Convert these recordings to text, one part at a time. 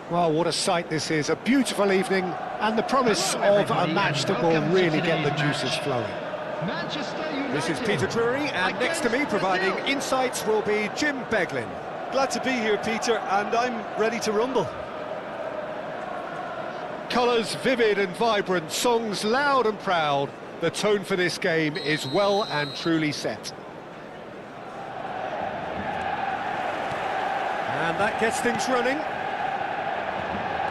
Well, what a sight this is. A beautiful evening and the promise of a match that will really get the juices flowing. This is Peter Drury, and next to me providing insights will be Jim Beglin. Glad to be here, Peter, and I'm ready to rumble. Colours vivid and vibrant, songs loud and proud. The tone for this game is well and truly set. And that gets things running.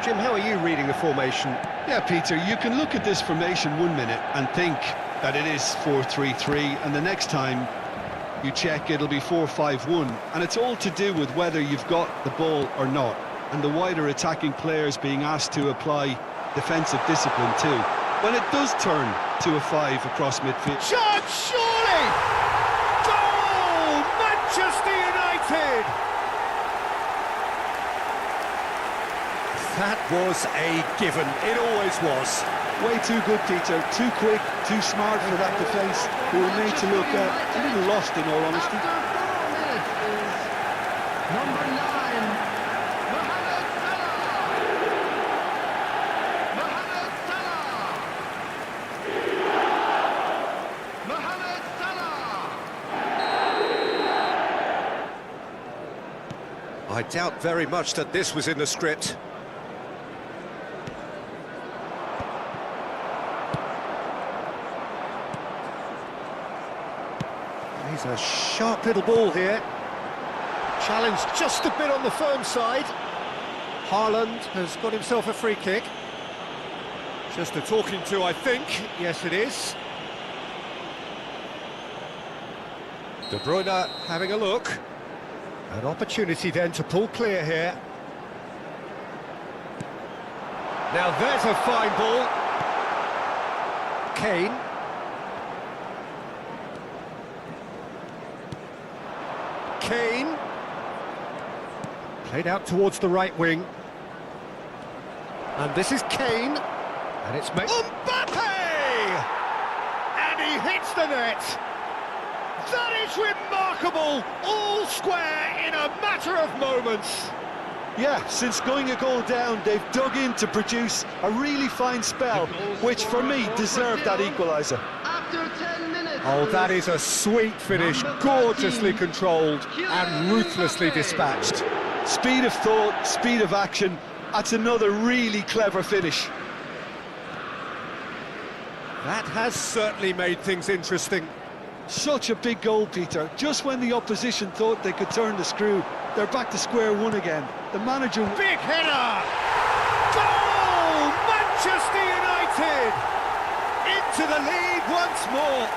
Jim, how are you reading the formation? Yeah, Peter, you can look at this formation 1 minute and think that it is 4-3-3, and the next time you check it'll be 4-5-1, and it's all to do with whether you've got the ball or not, and the wider attacking players being asked to apply defensive discipline too. When it does turn to a 5 across midfield... Shot, surely! Goal! Manchester United! That was a given. It always was. Way too good, Peter. Too quick, too smart for that defence, who were made to look a little lost, in all honesty. Number 9, Mohamed Salah. Mohamed Salah. Mohamed Salah. I doubt very much that this was in the script. He's a sharp little ball here. Challenge just a bit on the firm side. Haaland has got himself a free kick. Just a talking to, I think. Yes, it is. De Bruyne having a look. An opportunity then to pull clear here. Now there's a fine ball. Kane. Kane. Played out towards the right wing. And this is Kane. And it's made... Mbappe! And he hits the net. That is remarkable. All square in a matter of moments. Yeah, since going a goal down, they've dug in to produce a really fine spell, which for me deserved that equaliser. After 10 minutes Oh, that is a sweet finish, gorgeously controlled and ruthlessly dispatched. Speed of thought, speed of action. That's another really clever finish. That has certainly made things interesting. Such a big goal, Peter. Just when the opposition thought they could turn the screw, they're back to square one again. The manager... Big header! Goal! Manchester United! Into the lead once more.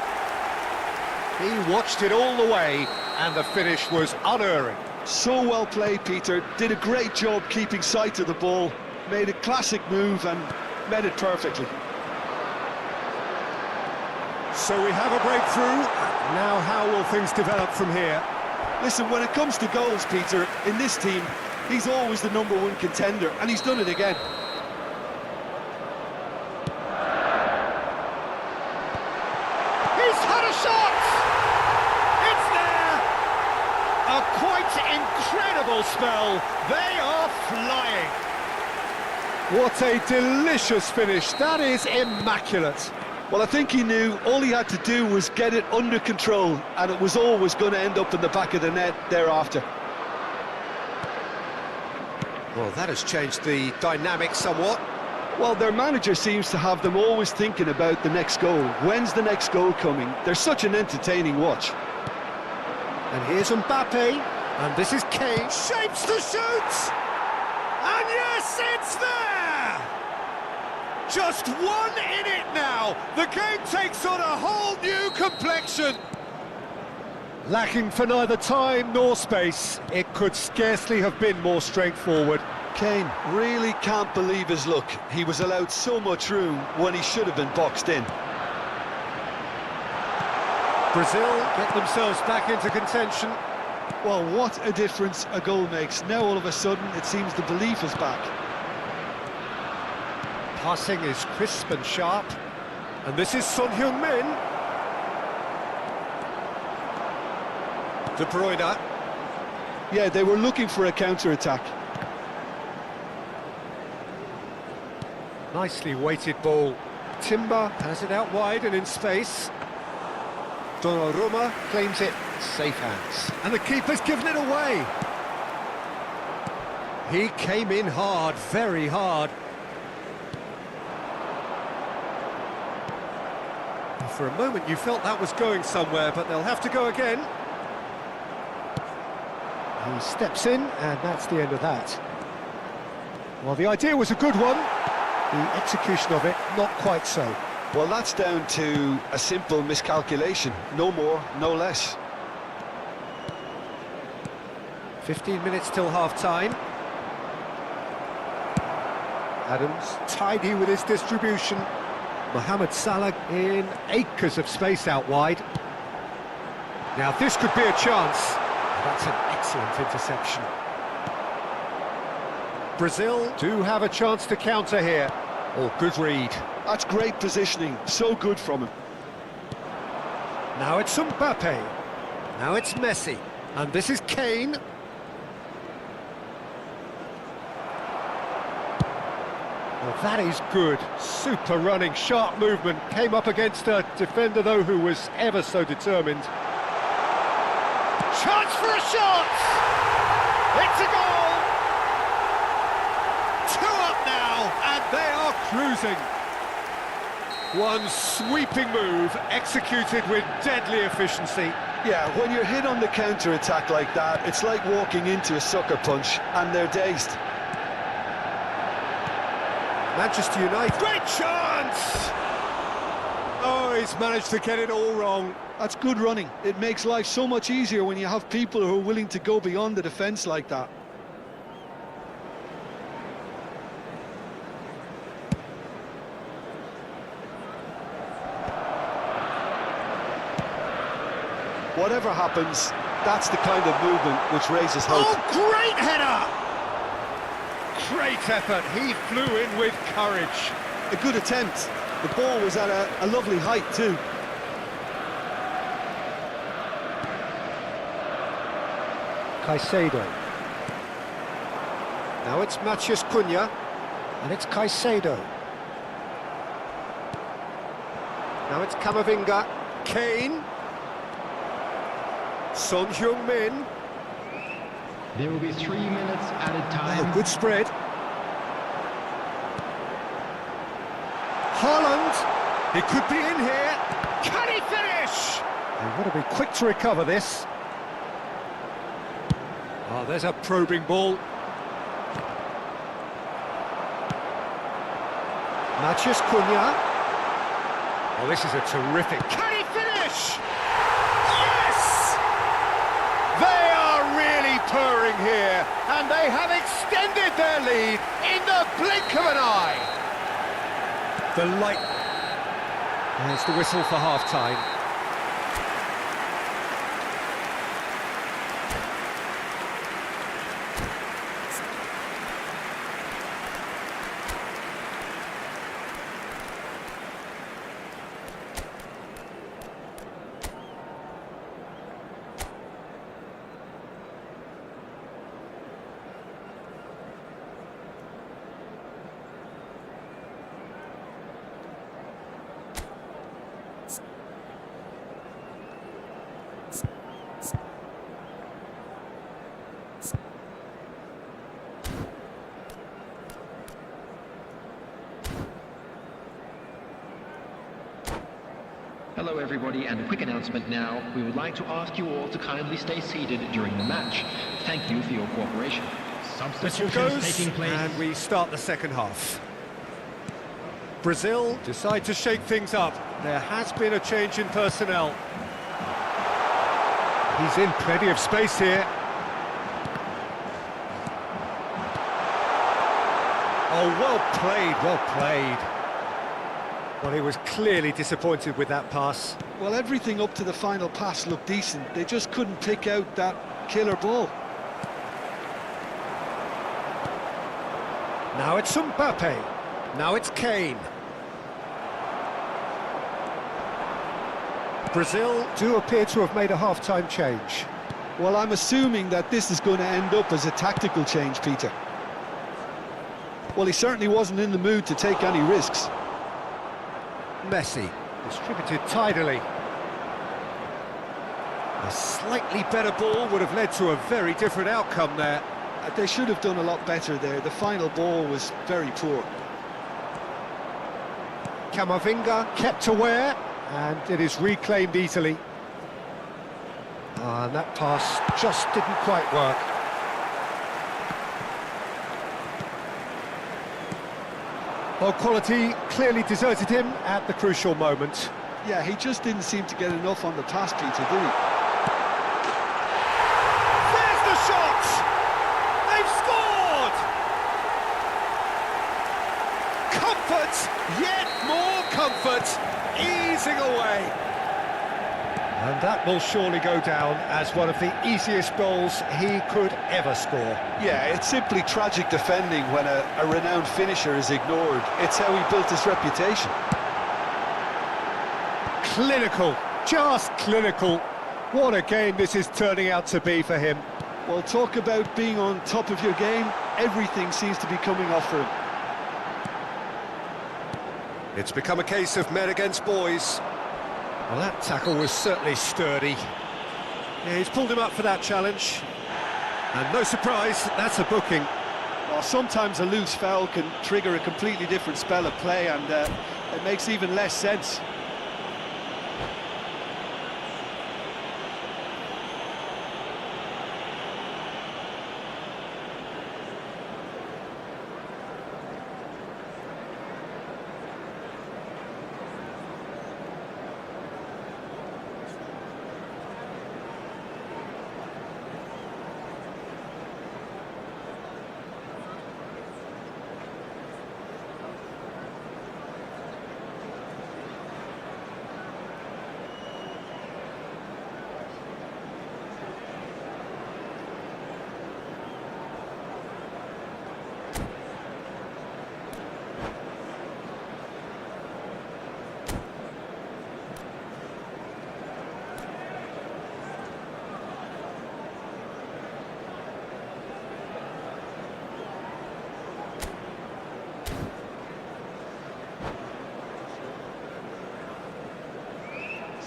He watched it all the way, and the finish was unerring. So well played, Peter. Did a great job keeping sight of the ball. Made a classic move and met it perfectly. So we have a breakthrough. Now how will things develop from here? Listen, when it comes to goals, Peter, in this team, he's always the #1 contender, and he's done it again. He's had a shot! It's there! A quite incredible spell. They are flying. What a delicious finish. That is immaculate. Well, I think he knew all he had to do was get it under control, and it was always going to end up in the back of the net thereafter. Well, that has changed the dynamic somewhat. Well, their manager seems to have them always thinking about the next goal. When's the next goal coming? They're such an entertaining watch. And here's Mbappe, and this is Kane. Shapes to shoot! And yes, it's there! Just one in it now. The game takes on a whole new complexion. Lacking for neither time nor space, it could scarcely have been more straightforward. Kane really can't believe his luck. He was allowed so much room when he should have been boxed in. Brazil get themselves back into contention. Well, what a difference a goal makes. Now all of a sudden it seems the belief is back. Passing is crisp and sharp. And this is Son Heung-min. De Bruyne. Yeah, they were looking for a counter-attack. Nicely weighted ball. Timber has it out wide and in space. Donnarumma claims it. Safe hands. And the keeper's given it away. He came in hard, very hard. For a moment you felt that was going somewhere, but they'll have to go again. He steps in, and that's the end of that. Well, the idea was a good one. The execution of it, not quite so. Well, that's down to a simple miscalculation. No more, no less. 15 minutes till half-time. Adams tidy with his distribution. Mohamed Salah in acres of space out wide. Now this could be a chance. That's an excellent interception. Brazil do have a chance to counter here. Oh, good read. That's great positioning, so good from him. Now it's Mbappe. Now it's Messi. And this is Kane. Well, that is good. Super running, sharp movement. Came up against a defender, though, who was ever so determined. Chance for a shot! It's a goal! 2 up now, and they are cruising. One sweeping move, executed with deadly efficiency. Yeah, when you're hit on the counter-attack like that, it's like walking into a sucker punch, and they're dazed. Manchester United, great chance! Oh, he's managed to get it all wrong. That's good running. It makes life so much easier when you have people who are willing to go beyond the defence like that. Whatever happens, that's the kind of movement which raises hope. Oh, great header! Great effort, he flew in with courage. A good attempt. The ball was at a lovely height too. Caicedo. Now it's Matheus Cunha, and it's Caicedo. Now it's Camavinga. Kane. Son Heung-min. There will be 3 minutes added time. Oh, good spread. Haaland. He could be in here. Can he finish? They've got to be quick to recover this. Oh, there's a probing ball. Matheus Cunha. Oh, this is a terrific... Can he finish? Yes! They are really purring here, and they have extended their lead in the blink of an eye. The light... There's the whistle for half-time. Hello everybody, and a quick announcement now. We would like to ask you all to kindly stay seated during the match. Thank you for your cooperation. Substitutions taking place. And we start the second half. Brazil decide to shake things up. There has been a change in personnel. He's in plenty of space here. Oh, well played, well played. Well, he was clearly disappointed with that pass. Well, everything up to the final pass looked decent. They just couldn't pick out that killer ball. Now it's Mbappe. Now it's Kane. Brazil do appear to have made a half-time change. Well, I'm assuming that this is going to end up as a tactical change, Peter. Well, he certainly wasn't in the mood to take any risks. Messi, distributed tidily. A slightly better ball would have led to a very different outcome there. They should have done a lot better there. The final ball was very poor. Camavinga kept aware, and it is reclaimed easily. And that pass just didn't quite work. Well, quality clearly deserted him at the crucial moment. Yeah, he just didn't seem to get enough on the pass, Peter, did he? There's the shot! They've scored! Comfort, yet more comfort, easing away. And that will surely go down as one of the easiest goals he could ever score. Yeah, it's simply tragic defending when a renowned finisher is ignored. It's how he built his reputation. Clinical, just clinical. What a game this is turning out to be for him. Well, talk about being on top of your game. Everything seems to be coming off for him. It's become a case of men against boys. Well, that tackle was certainly sturdy. Yeah, he's pulled him up for that challenge. And no surprise, that's a booking. Well, sometimes a loose foul can trigger a completely different spell of play, and it makes even less sense.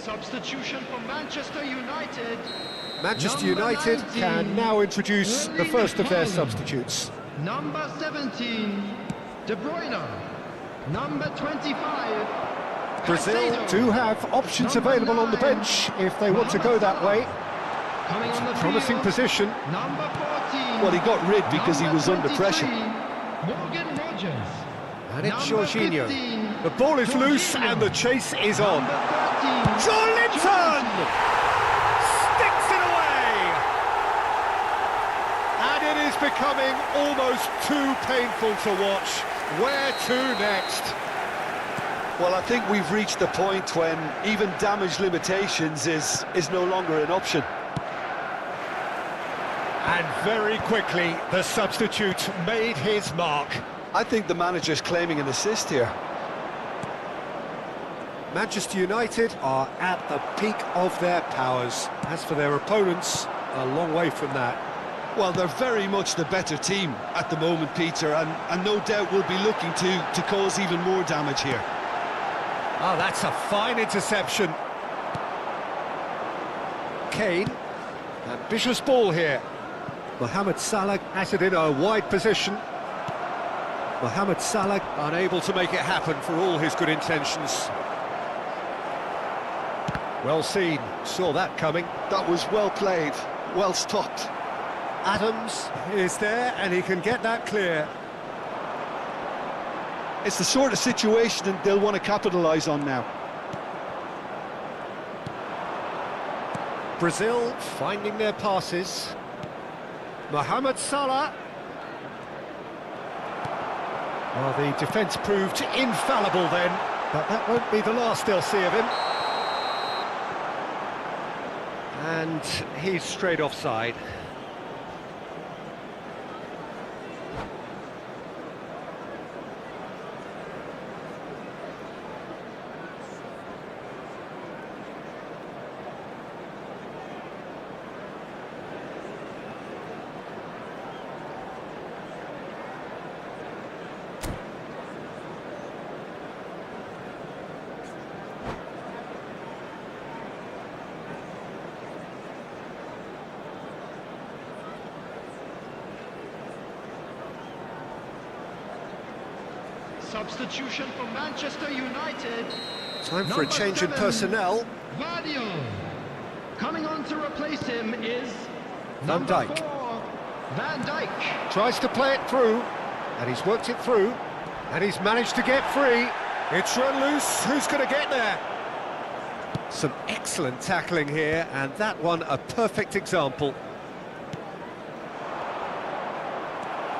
Substitution for Manchester United. Manchester Number United 19, can now introduce the first of their substitutes. Number 17, De Bruyne. Number 25, Brazil Caicedo. do have options Number available on the 9, bench if they want to go that way. Coming on the Promising field, position. Number 14. Well, he got rid because he Number was under 23, pressure. Morgan Rogers. And it's Number Jorginho. 15, The ball is loose Jorginho. and the chase is on. Number 13, Joelinton sticks it away! And it is becoming almost too painful to watch. Where to next? Well, I think we've reached the point when even damage limitations is no longer an option. And very quickly, the substitute made his mark. I think the manager's claiming an assist here. Manchester United are at the peak of their powers. As for their opponents, a long way from that. Well, they're very much the better team at the moment, Peter, and no doubt will be looking to cause even more damage here. Oh, that's a fine interception. Kane, ambitious ball here. Mohamed Salah has it in a wide position. Mohamed Salah unable to make it happen for all his good intentions. Well seen, saw that coming. That was well played, well stopped. Adams is there and he can get that clear. It's the sort of situation that they'll want to capitalise on now. Brazil finding their passes. Mohamed Salah. Well, the defence proved infallible then, but that won't be the last they'll see of him. And he's straight offside. Substitution for Manchester United. Time for a Number change in 7, personnel. Vardio. Coming on to replace him is Van number Dijk. 4, Van Dijk. Tries to play it through, and he's worked it through, and he's managed to get free. It's run loose, who's going to get there? Some excellent tackling here, and that one a perfect example.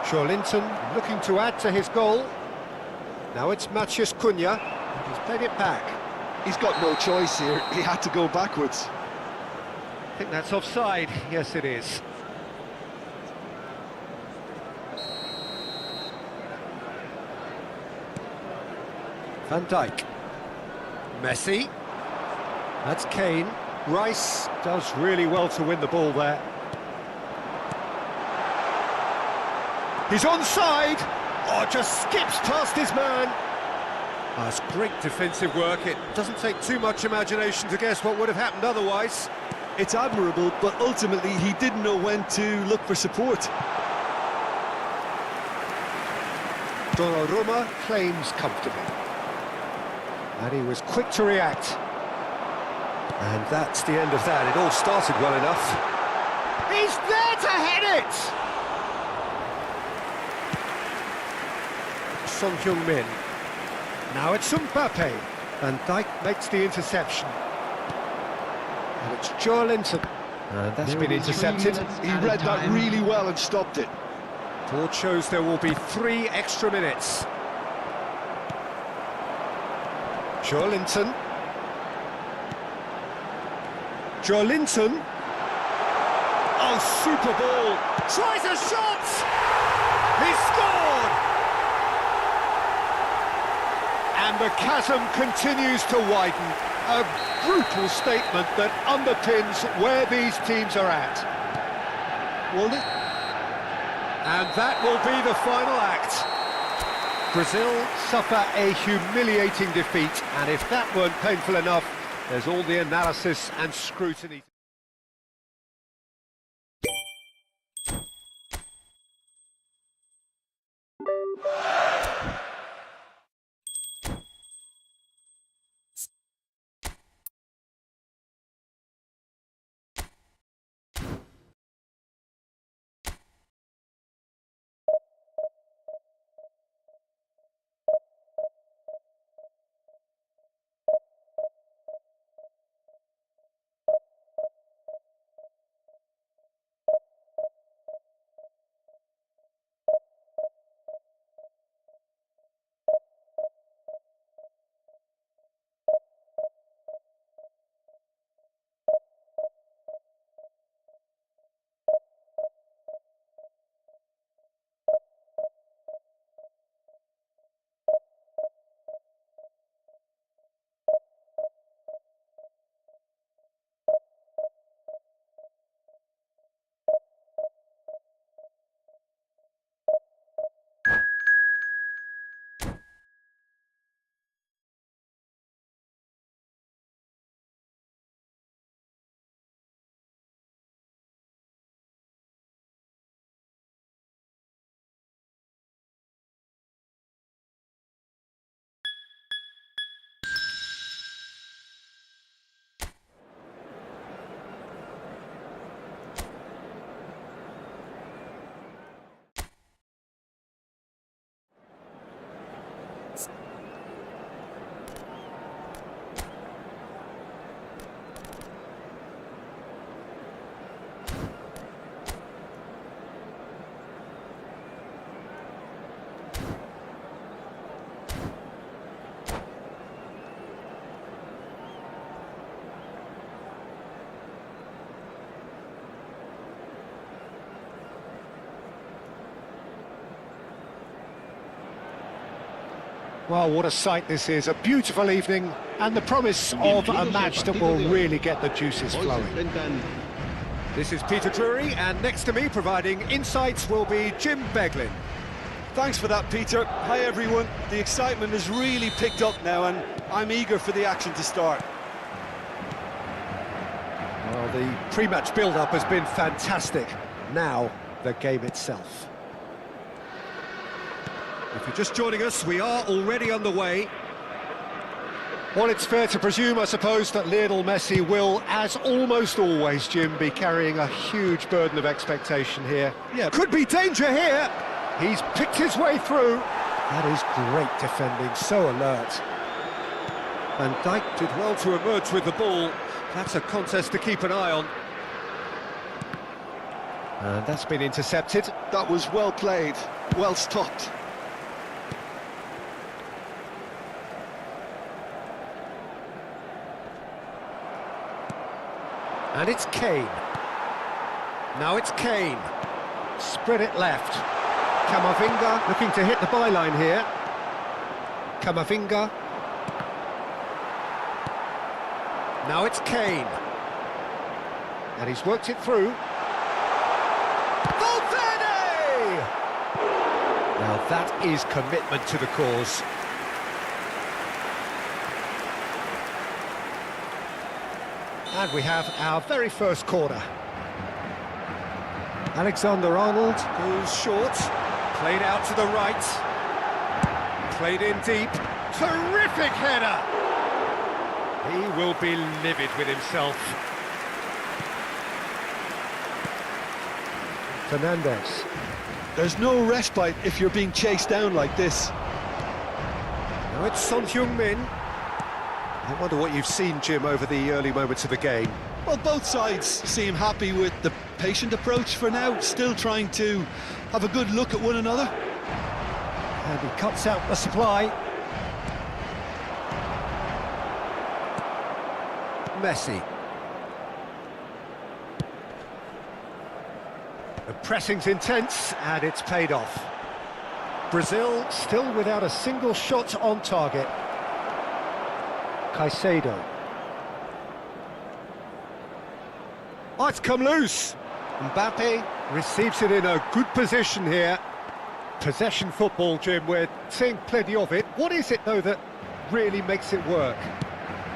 Joelinton looking to add to his goal. Now it's Matheus Cunha, he's played it back. He's got no choice here, he had to go backwards. I think that's offside, yes it is. Van Dijk. Messi. That's Kane. Rice does really well to win the ball there. He's onside! Oh, just skips past his man. Oh, it's great defensive work. It doesn't take too much imagination to guess what would have happened otherwise. It's admirable, but ultimately he didn't know when to look for support. Donnarumma claims comfortably. And he was quick to react. And that's the end of that. It all started well enough. He's there to head it! Son Heung-min. Now it's Mbappe. Van Dijk makes the interception. And it's Joelinton. And that's There been will be 3 intercepted. minutes He at a read that time. really well and stopped it. Board shows there will be 3 extra minutes. Joelinton. Joelinton. Oh, super ball. Tries a shot! He scored! And the chasm continues to widen. A brutal statement that underpins where these teams are at. And that will be the final act. Brazil suffer a humiliating defeat, and if that weren't painful enough, There's all the analysis and scrutiny. Well, what a sight this is. A beautiful evening and the promise of a match that will really get the juices flowing. This is Peter Drury, and next to me providing insights will be Jim Beglin. Thanks for that, Peter. Hi, everyone. The excitement has really picked up now, and I'm eager for the action to start. Well, the pre-match build-up has been fantastic. Now, the game itself. If you're just joining us, we are already underway. Well, it's fair to presume, I suppose, that Lionel Messi will, as almost always, Jim, be carrying a huge burden of expectation here. Yeah, could be danger here. He's picked his way through. That is great defending, so alert. Van Dijk did well to emerge with the ball. That's a contest to keep an eye on. And that's been intercepted. That was well played, well stopped. And it's Kane. Now it's Kane. Spread it left. Camavinga looking to hit the byline here. Camavinga. Now it's Kane. And he's worked it through. Valverde! Now that is commitment to the cause. And we have our very first corner. Alexander-Arnold goes short, played out to the right, played in deep, terrific header! He will be livid with himself. Fernandez. There's no respite if you're being chased down like this. Now it's Son Heung-min. I wonder what you've seen, Jim, over the early moments of the game. Well, both sides seem happy with the patient approach for now, still trying to have a good look at one another. And he cuts out the supply. Messi. The pressing's intense, and it's paid off. Brazil still without a single shot on target. Caicedo. Oh, it's come loose. Mbappe receives it in a good position here. Possession football, Jim, we're seeing plenty of it. What is it, though, that really makes it work?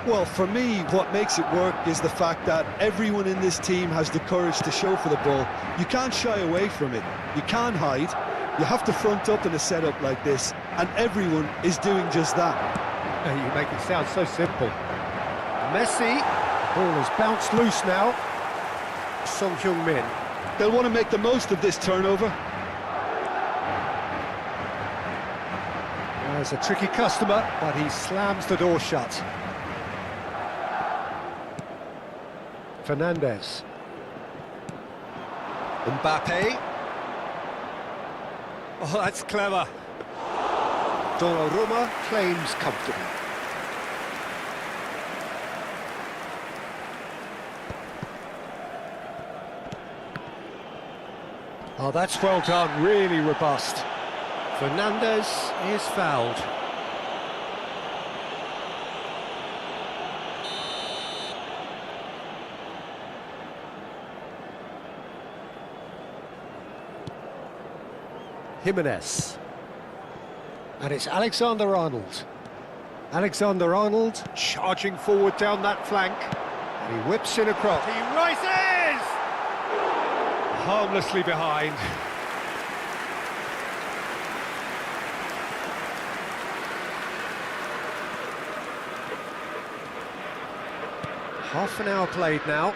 Well, for me, what makes it work is the fact that everyone in this team has the courage to show for the ball. You can't shy away from it. You can't hide. You have to front up in a setup like this, and everyone is doing just that. You make it sound so simple. Messi, ball has bounced loose now. Son Heung-min. They'll want to make the most of this turnover. There's a tricky customer, but he slams the door shut. Fernandes. Mbappe. Oh, that's clever. Donnarumma claims comfortably. Oh, that's well done, really robust. Fernandes is fouled. Jimenez. And it's Alexander-Arnold. Alexander-Arnold charging forward down that flank. And he whips in across. He rises! Harmlessly behind. Half an hour played now.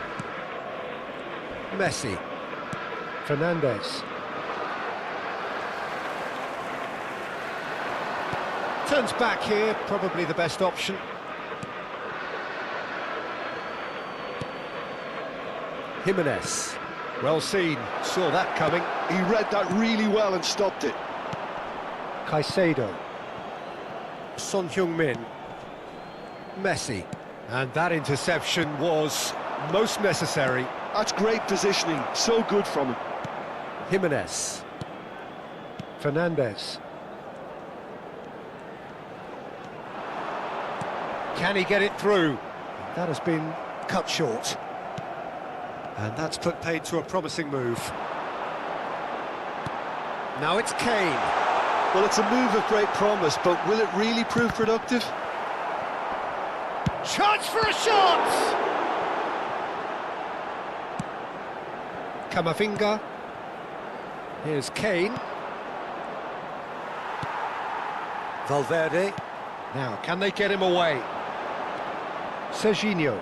Messi. Fernandes. Turns back here, probably the best option. Jimenez. Well seen, saw that coming. He read that really well and stopped it. Caicedo. Son Heung-min. Messi. And that interception was most necessary. That's great positioning, so good from him. Jimenez. Fernandes. Can he get it through? That has been cut short. And that's put paid to a promising move. Now it's Kane. Well, it's a move of great promise, but will it really prove productive? Chance for a shot! Camavinga. Here's Kane. Valverde. Now, can they get him away? Serginho.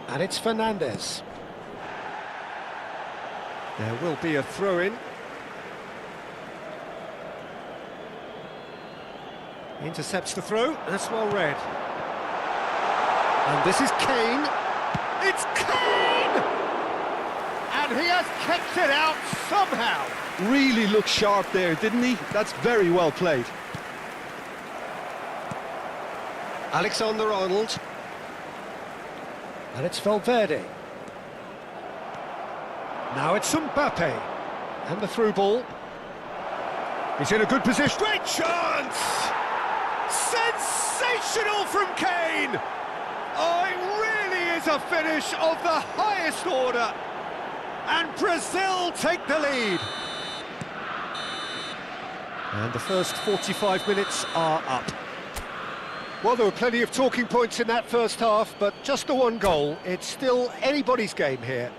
And it's Fernandes. There will be a throw-in. Intercepts the throw. That's well read. And this is Kane. It's Kane! And he has kept it out somehow. Really looked sharp there, didn't he? That's very well played. Alexander-Arnold. And it's Valverde. Now it's Mbappe. And the through ball. He's in a good position. Great chance! Sensational from Kane! Oh, it really is a finish of the highest order. And Brazil take the lead. And the first 45 minutes are up. Well, there were plenty of talking points in that first half, but just the one goal. It's still anybody's game here.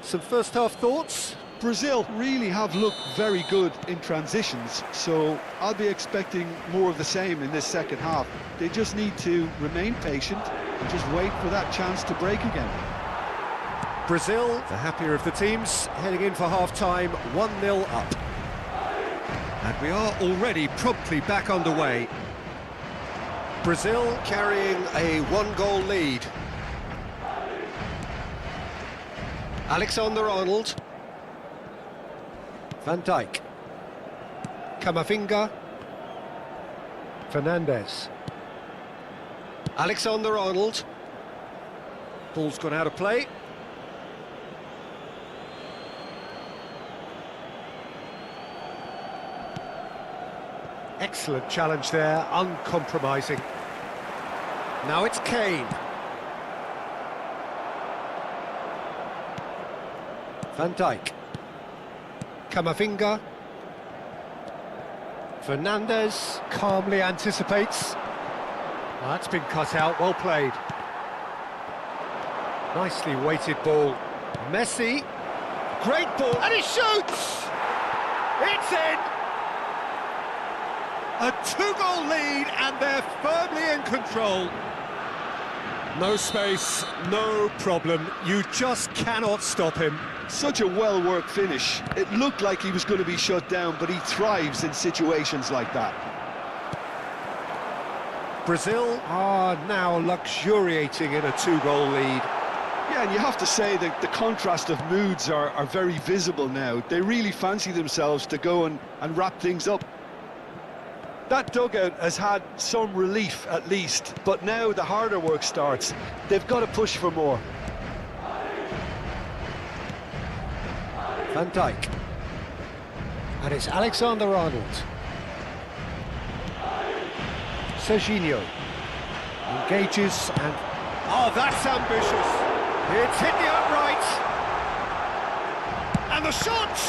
Some first half thoughts? Brazil really have looked very good in transitions, so I'll be expecting more of the same in this second half. They just need to remain patient and just wait for that chance to break again. Brazil, the happier of the teams, heading in for half-time, 1-0 up. And we are already promptly back underway. Brazil carrying a one-goal lead. Alexander-Arnold. Van Dijk. Camavinga. Fernandes. Alexander-Arnold. Ball's gone out of play. Excellent challenge there, uncompromising. Now it's Kane. Van Dijk. Camavinga. Fernandes calmly anticipates. Well, that's been cut out, well played. Nicely weighted ball. Messi, great ball, and he shoots! It's in! A two-goal lead, and they're firmly in control. No space, no problem. You just cannot stop him. Such a well-worked finish. It looked like he was going to be shut down, but he thrives in situations like that. Brazil are now luxuriating in a two-goal lead. Yeah, and you have to say that the contrast of moods are very visible now. They really fancy themselves to go and wrap things up. That dugout has had some relief, at least, but now the harder work starts. They've got to push for more. Van Dijk. And it's Alexander-Arnold. Serginho. Engages and... Oh, that's ambitious! It's hit the upright! And the shot!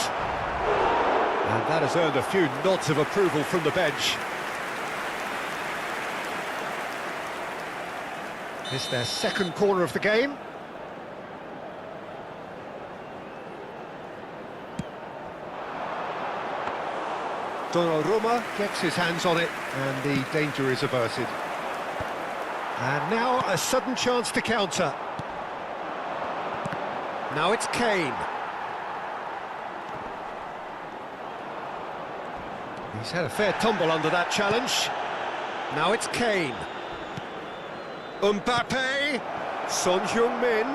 And that has earned a few nods of approval from the bench. It's their second corner of the game. Donnarumma gets his hands on it, and the danger is averted. And now a sudden chance to counter. Now it's Kane. He's had a fair tumble under that challenge. Now it's Kane. Mbappe. Son Heung-min.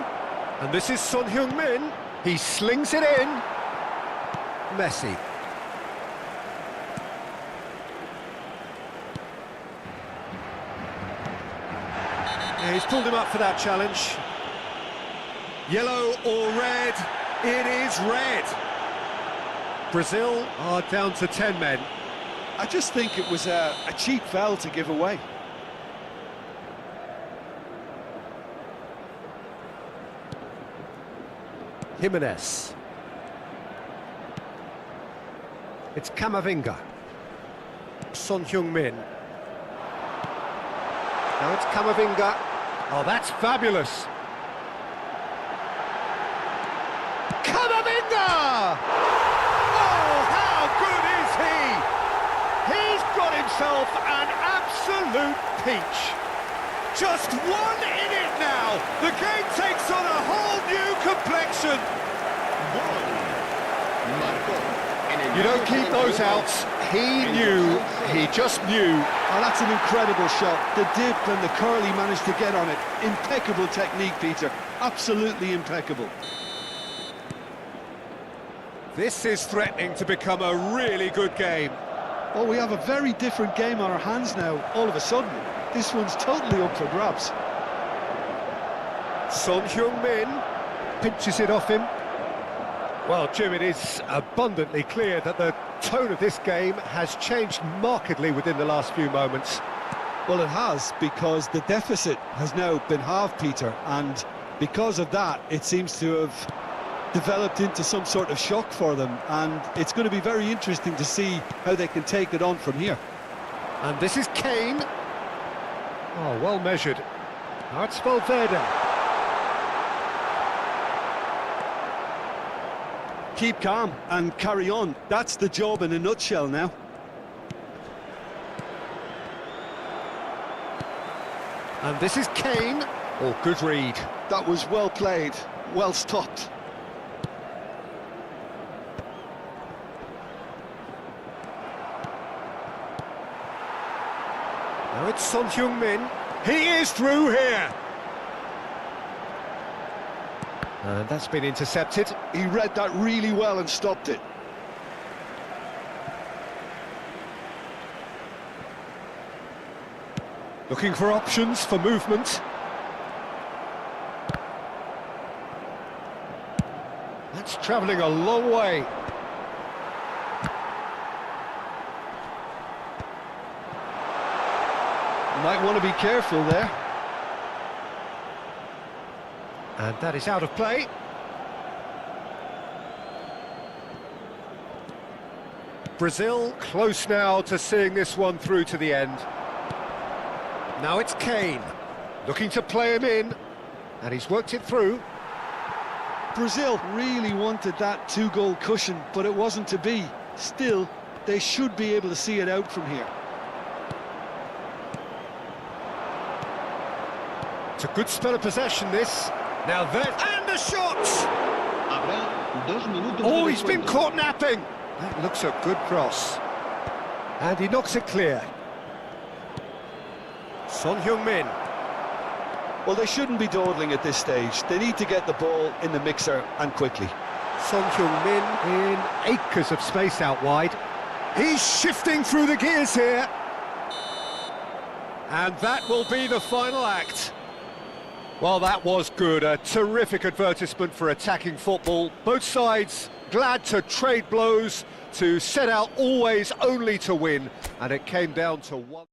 And this is Son Heung-min. He slings it in. Messi. Yeah, he's pulled him up for that challenge. Yellow or red? It is red. Brazil are down to 10 men. I just think it was a cheap foul to give away. Jimenez. It's Camavinga. Son Heung-min. Now it's Camavinga. Oh, that's fabulous. Camavinga! Oh, how good is he? He's got himself an absolute peach. Just one in it now. The game takes on a whole new complexion. You don't keep those outs. He knew. He just knew. Oh, that's an incredible shot. The dip and the curl he managed to get on it. Impeccable technique, Peter. Absolutely impeccable. This is threatening to become a really good game. Oh, we have a very different game on our hands now, all of a sudden. This one's totally up for grabs. Son Heung-min pinches it off him. Well, Jim, it is abundantly clear that the tone of this game has changed markedly within the last few moments. Well, it has, because the deficit has now been halved, Peter, and because of that, it seems to have developed into some sort of shock for them, and it's going to be very interesting to see how they can take it on from here. And this is Kane. Oh, well measured. Now it's Valverde. Keep calm and carry on. That's the job in a nutshell now. And this is Kane. Oh, good read. That was well played, well stopped. Now it's Son Heung-min. He is through here. And that's been intercepted. He read that really well and stopped it. Looking for options for movement. That's travelling a long way. Might want to be careful there. And that is out of play. Brazil close now to seeing this one through to the end. Now it's Kane, looking to play him in, and he's worked it through. Brazil really wanted that two-goal cushion, but it wasn't to be. Still, they should be able to see it out from here. It's a good spell of possession, this. Now that, and the shot! Oh, he's been caught napping. That looks a good cross. And he knocks it clear. Son Heung-min. Well, they shouldn't be dawdling at this stage. They need to get the ball in the mixer, and quickly. Son Heung-min in acres of space out wide. He's shifting through the gears here. And that will be the final act. Well, that was good. A terrific advertisement for attacking football. Both sides glad to trade blows, to set out always only to win. And it came down to one.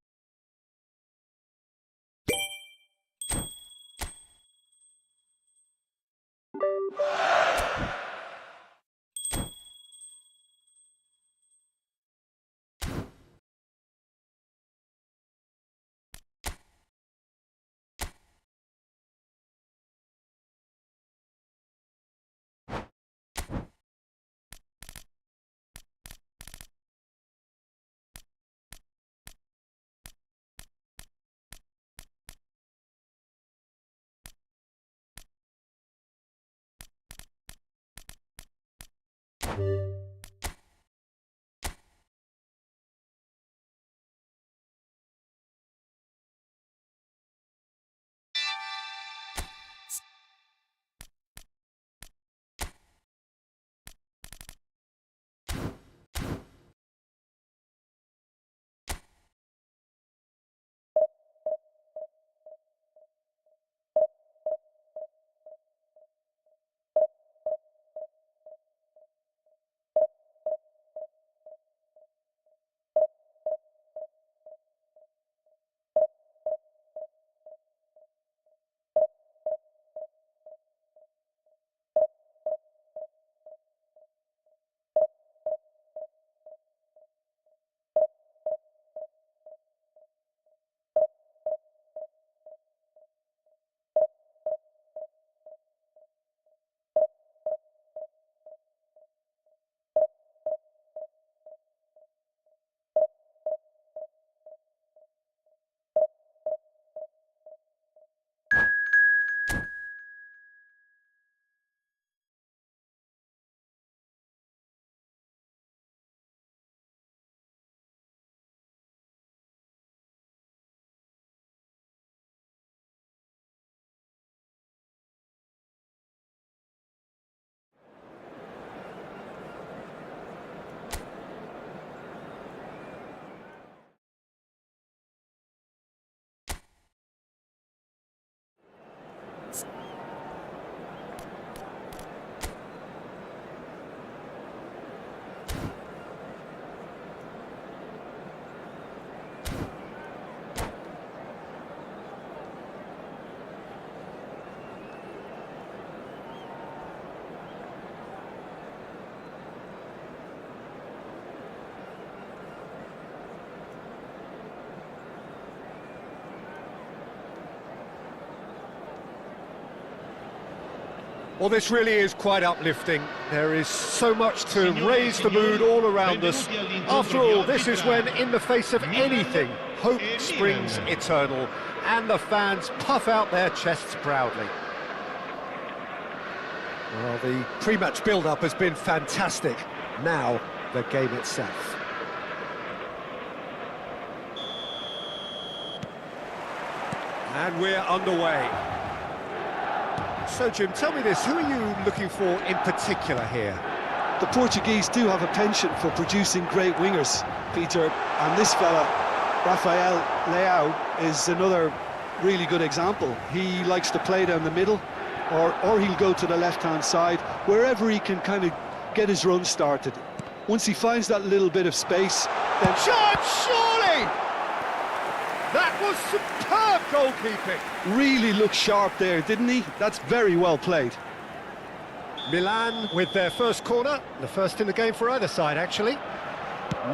Well, this really is quite uplifting. There is so much to raise the mood all around us. After all, this is when, in the face of anything, hope springs eternal, and the fans puff out their chests proudly. Well, the pre-match build-up has been fantastic. Now, the game itself. And we're underway. So, Jim, tell me this, who are you looking for in particular here? The Portuguese do have a penchant for producing great wingers, Peter, and this fella, Rafael Leao, is another really good example. He likes to play down the middle, or he'll go to the left-hand side, wherever he can kind of get his run started. Once he finds that little bit of space, then... Shot, surely! That was superb goalkeeping. Really looked sharp there, didn't he? That's very well played. Milan with their first corner, the first in the game for either side, actually.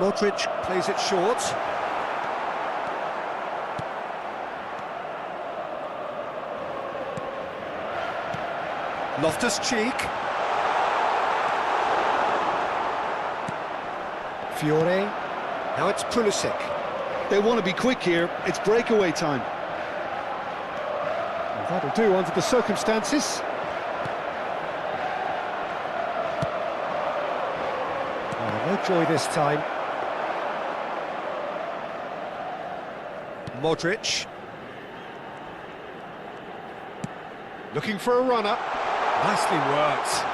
Modric plays it short. Loftus-Cheek. Fiore. Now it's Pulisic. They want to be quick here. It's breakaway time. Well, that'll do under the circumstances. Oh, no joy this time. Modric. Looking for a runner. Nicely worked.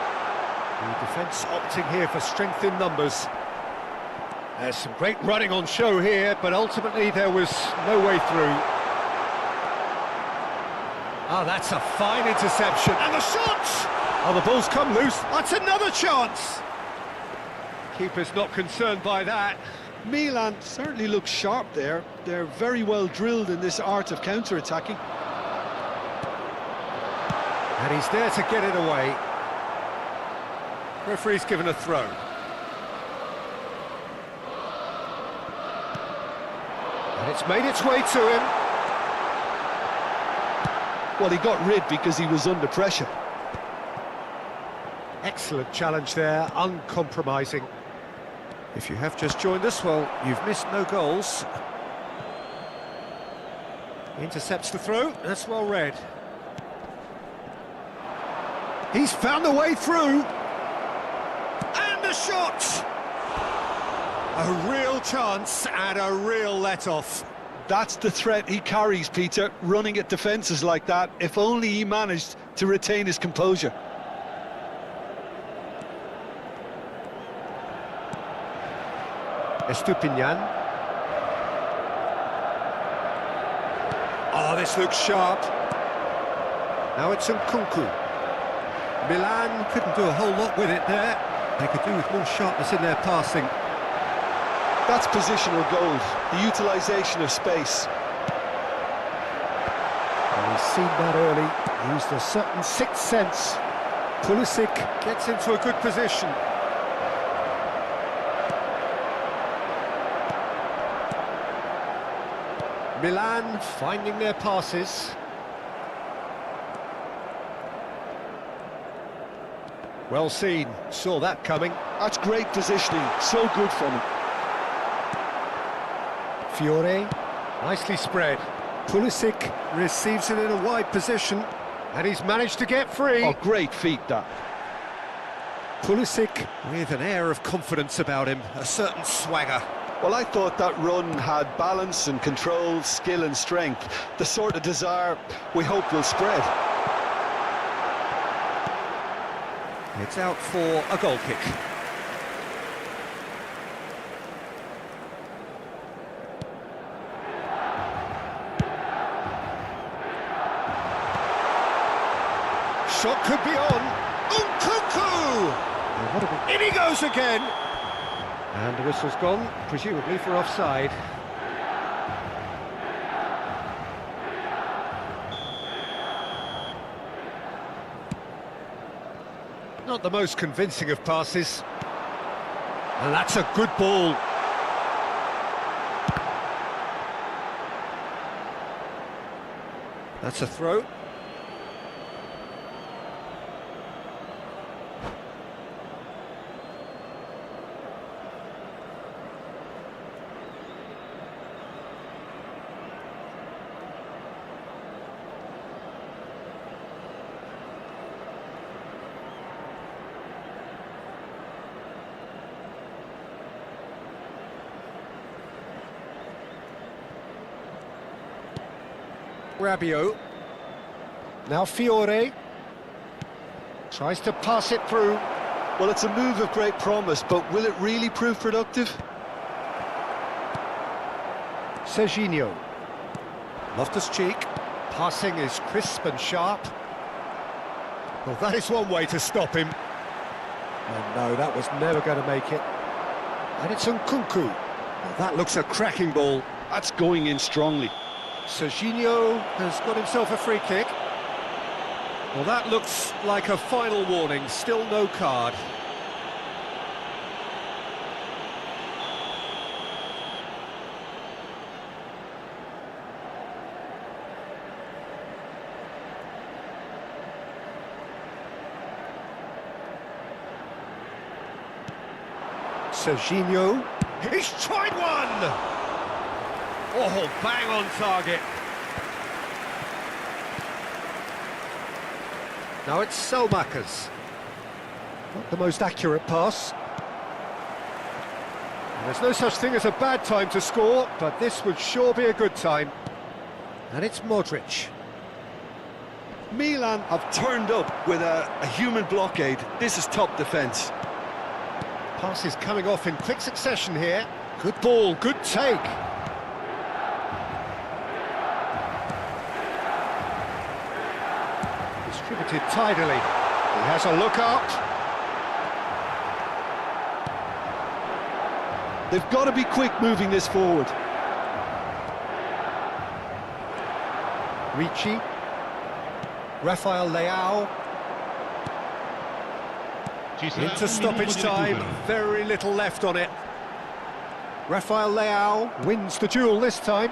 The defence opting here for strength in numbers. There's some great running on show here, but ultimately there was no way through. Ah, that's a fine interception. And the shots! Oh, the ball's come loose. That's another chance. Keeper's not concerned by that. Milan certainly looks sharp there. They're very well drilled in this art of counter-attacking. And he's there to get it away. Referee's given a throw. And it's made its way to him. Well, he got rid because he was under pressure. Excellent challenge there, uncompromising. If you have just joined us, well, you've missed no goals. Intercepts the throw, that's well read. He's found a way through. And the shot! A real chance and a real let-off. That's the threat he carries, Peter, running at defences like that. If only he managed to retain his composure. Estupinian. Oh, this looks sharp. Now it's Nkunku. Milan couldn't do a whole lot with it there. They could do with more sharpness in their passing. That's positional gold, the utilisation of space. And he's seen that early, used a certain sixth sense. Pulisic gets into a good position. Milan finding their passes. Well seen, saw that coming. That's great positioning, so good from him. Fiore, nicely spread. Pulisic receives it in a wide position, and he's managed to get free. Oh, great feat, that. Pulisic with an air of confidence about him, a certain swagger. Well, I thought that run had balance and control, skill and strength, the sort of desire we hope will spread. It's out for a goal kick. Shot could be on. Nkunku! In he goes again! And the whistle's gone, presumably for offside. Not the most convincing of passes. And that's a good ball. That's a throw. Rabiot. Now Fiore. Tries to pass it through. Well, it's a move of great promise, but will it really prove productive? Serginho. Loftus-Cheek. Passing is crisp and sharp. Well, that is one way to stop him. And no, that was never going to make it. And it's Nkunku. Well, that looks a cracking ball. That's going in strongly. Serginho has got himself a free kick. Well, that looks like a final warning, still no card. Serginho. He's tried one! Oh, bang on target. Now it's Selmakers. Not the most accurate pass. And there's no such thing as a bad time to score, but this would sure be a good time. And it's Modric. Milan have turned up with a human blockade. This is top defence. Pass is coming off in quick succession here. Good ball, good take. Distributed tidily. He has a look up. They've got to be quick moving this forward. Ricci. Rafael Leao. Into stoppage time, very little left on it. Rafael Leao wins the duel this time.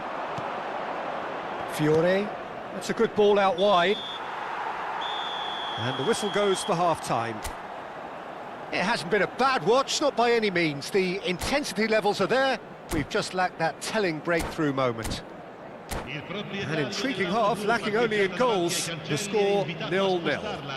Fiore, that's a good ball out wide. And the whistle goes for half-time. It hasn't been a bad watch, not by any means. The intensity levels are there. We've just lacked that telling breakthrough moment. An intriguing half, lacking only in goals. The score 0-0.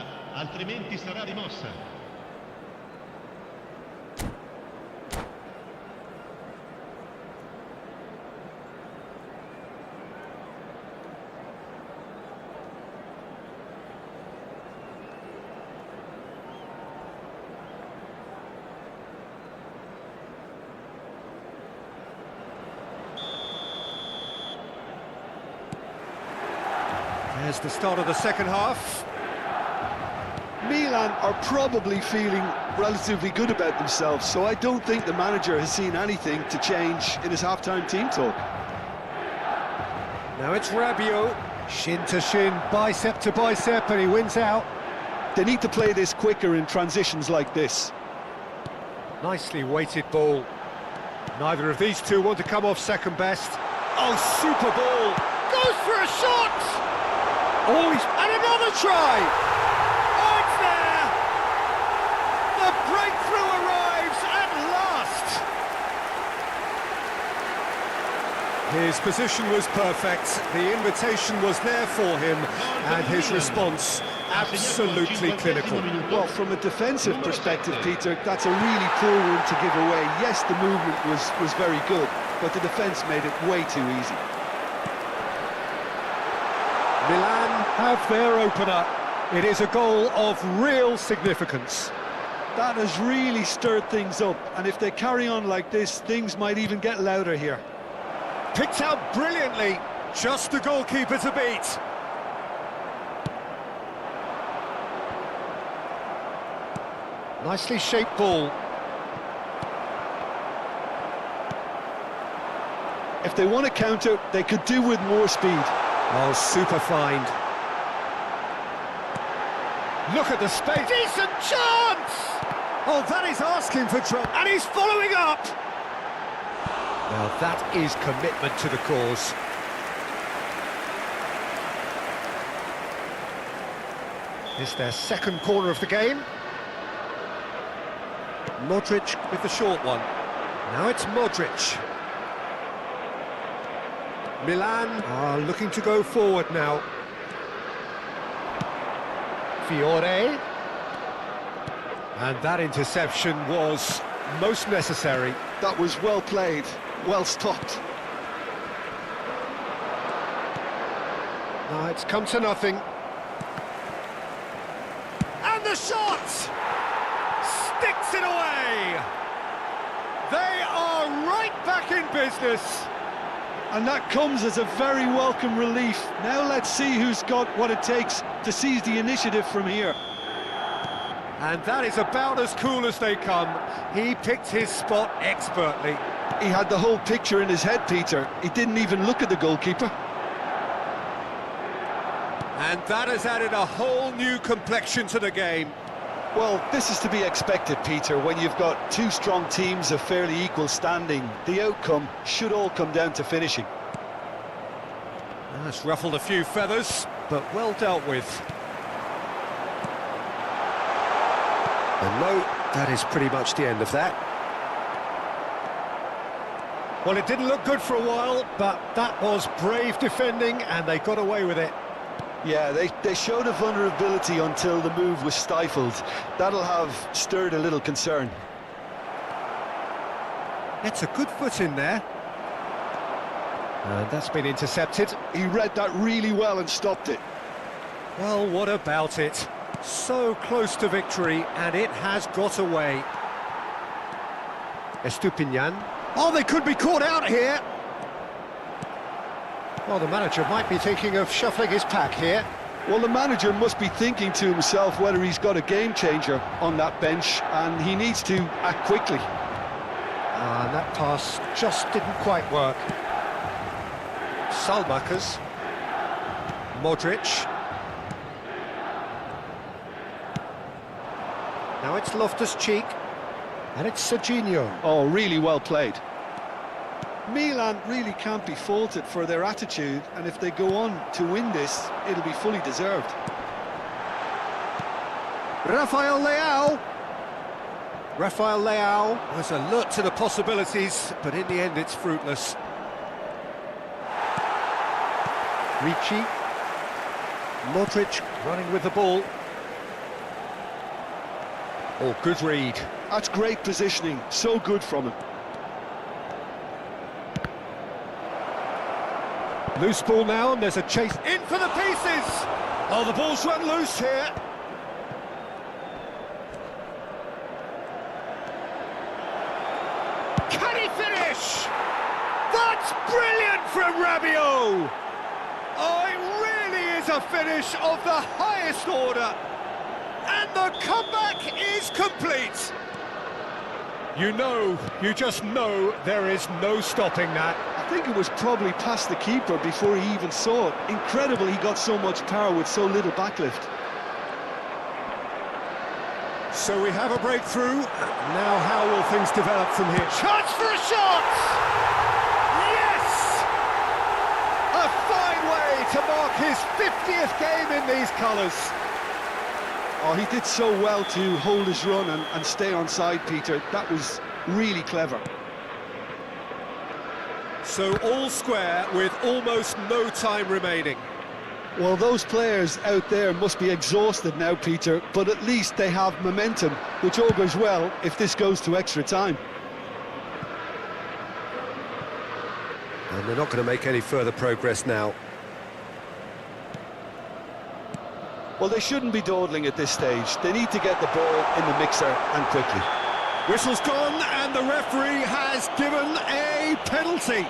There's the start of the second half. Milan are probably feeling relatively good about themselves, so I don't think the manager has seen anything to change in his half-time team talk. Now it's Rabiot, shin to shin, bicep to bicep, and he wins out. They need to play this quicker in transitions like this. Nicely weighted ball. Neither of these two want to come off second best. Oh, super ball! Goes for a shot! Oh, and another try! Oh, it's there! The breakthrough arrives at last! His position was perfect, the invitation was there for him, and his response absolutely clinical. Well, from a defensive perspective, Peter, that's a really poor one to give away. Yes, the movement was very good, but the defence made it way too easy. Milan have their opener. It is a goal of real significance. That has really stirred things up, and if they carry on like this, things might even get louder here. Picked out brilliantly, just the goalkeeper to beat. Nicely shaped ball. If they want to counter, they could do with more speed. Oh, super find. Look at the space. Decent chance! Oh, that is asking for trouble. And he's following up! Now that is commitment to the cause. It's their second corner of the game. Modric with the short one. Now it's Modric. Milan are looking to go forward now. Fiore. And that interception was most necessary. That was well played, well stopped. Now it's come to nothing. And the shot! Sticks it away! They are right back in business. And that comes as a very welcome relief. Now let's see who's got what it takes to seize the initiative from here. And that is about as cool as they come. He picked his spot expertly. He had the whole picture in his head, Peter. He didn't even look at the goalkeeper. And that has added a whole new complexion to the game. Well, this is to be expected, Peter, when you've got two strong teams of fairly equal standing. The outcome should all come down to finishing. That's ruffled a few feathers, but well dealt with. And no, that is pretty much the end of that. Well, it didn't look good for a while, but that was brave defending, and they got away with it. Yeah, they showed a vulnerability until the move was stifled. That'll have stirred a little concern. It's a good foot in there. And that's been intercepted. He read that really well and stopped it. Well, what about it? So close to victory, and it has got away. Estupinian. Oh, they could be caught out here. Well, the manager might be thinking of shuffling his pack here. Well, the manager must be thinking to himself whether he's got a game changer on that bench, and he needs to act quickly. And that pass just didn't quite work. Salmakers. Modric. Now it's Loftus-Cheek. And it's Serginho. Oh, really well played. Milan really can't be faulted for their attitude, and if they go on to win this, it'll be fully deserved. Rafael Leao. Rafael Leao was alert to the possibilities, but in the end it's fruitless. Ricci. Modric running with the ball. Oh, good read. That's great positioning, so good from him. Loose ball now, and there's a chase in for the pieces! Oh, the ball's run loose here. Can he finish? That's brilliant from Rabiot! Oh, it really is a finish of the highest order. And the comeback is complete. You just know there is no stopping that. I think it was probably past the keeper before he even saw it. Incredible he got so much power with so little backlift. So we have a breakthrough. Now how will things develop from here? Chance for a shot! Yes! A fine way to mark his 50th game in these colours. Oh, he did so well to hold his run and stay on side, Peter. That was really clever. So all square with almost no time remaining. Well, those players out there must be exhausted now, Peter, but at least they have momentum, which augurs well if this goes to extra time. And they're not going to make any further progress now. Well, they shouldn't be dawdling at this stage. They need to get the ball in the mixer and quickly. Whistle's gone, and the referee has given a penalty.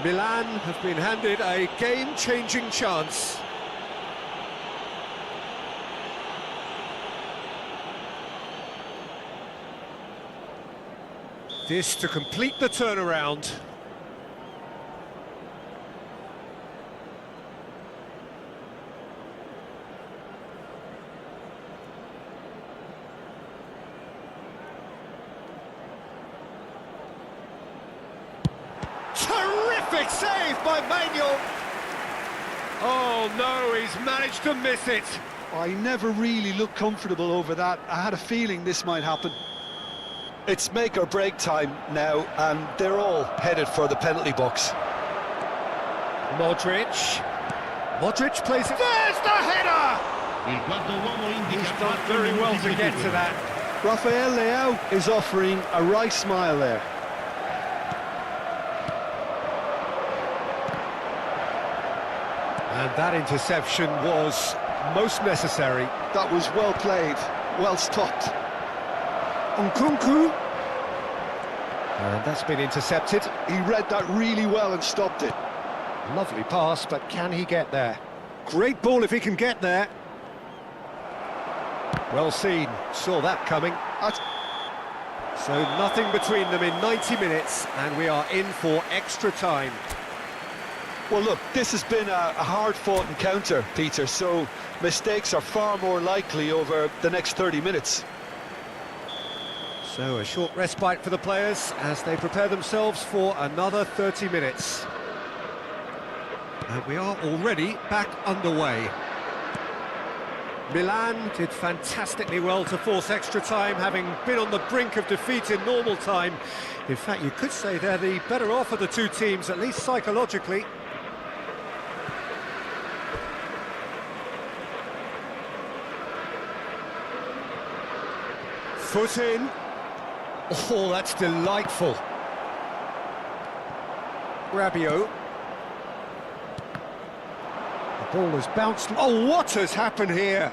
Milan have been handed a game-changing chance. This to complete the turnaround. Terrific save by Manuel. Oh no, he's managed to miss it. I never really looked comfortable over that. I had a feeling this might happen. It's make or break time now, and they're all headed for the penalty box. Modric plays it. There's the header! He's done very well to get to that. Rafael Leao is offering a wry smile there. And that interception was most necessary. That was well played, well stopped. Nkunku. And that's been intercepted. He read that really well and stopped it. Lovely pass, but can he get there? Great ball if he can get there. Well seen, saw that coming. So nothing between them in 90 minutes, and we are in for extra time. Well, look, this has been a hard-fought encounter, Peter, so mistakes are far more likely over the next 30 minutes. So a short respite for the players as they prepare themselves for another 30 minutes. And we are already back underway. Milan did fantastically well to force extra time, having been on the brink of defeat in normal time. In fact, you could say they're the better off of the two teams, at least psychologically. Foot in. Oh, that's delightful. Rabiot. The ball has bounced. Oh, what has happened here?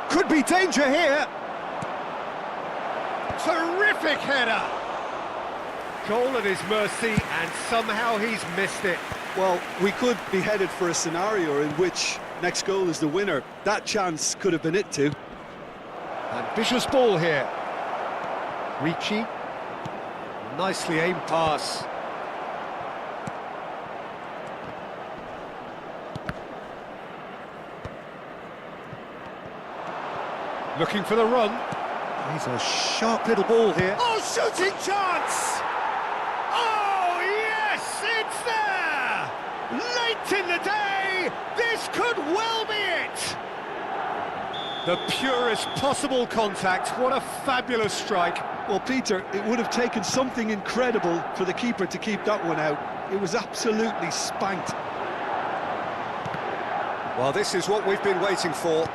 Could be danger here. Terrific header. Goal at his mercy, and somehow he's missed it. Well, we could be headed for a scenario in which next goal is the winner. That chance could have been it too. Ambitious ball here. Ricci. Nicely aimed pass. Looking for the run. He's a sharp little ball here. Oh, shooting chance! Oh, yes, it's there! Late in the day, this could well be it! The purest possible contact. What a fabulous strike. Well, Peter, it would have taken something incredible for the keeper to keep that one out. It was absolutely spanked. Well, this is what we've been waiting for.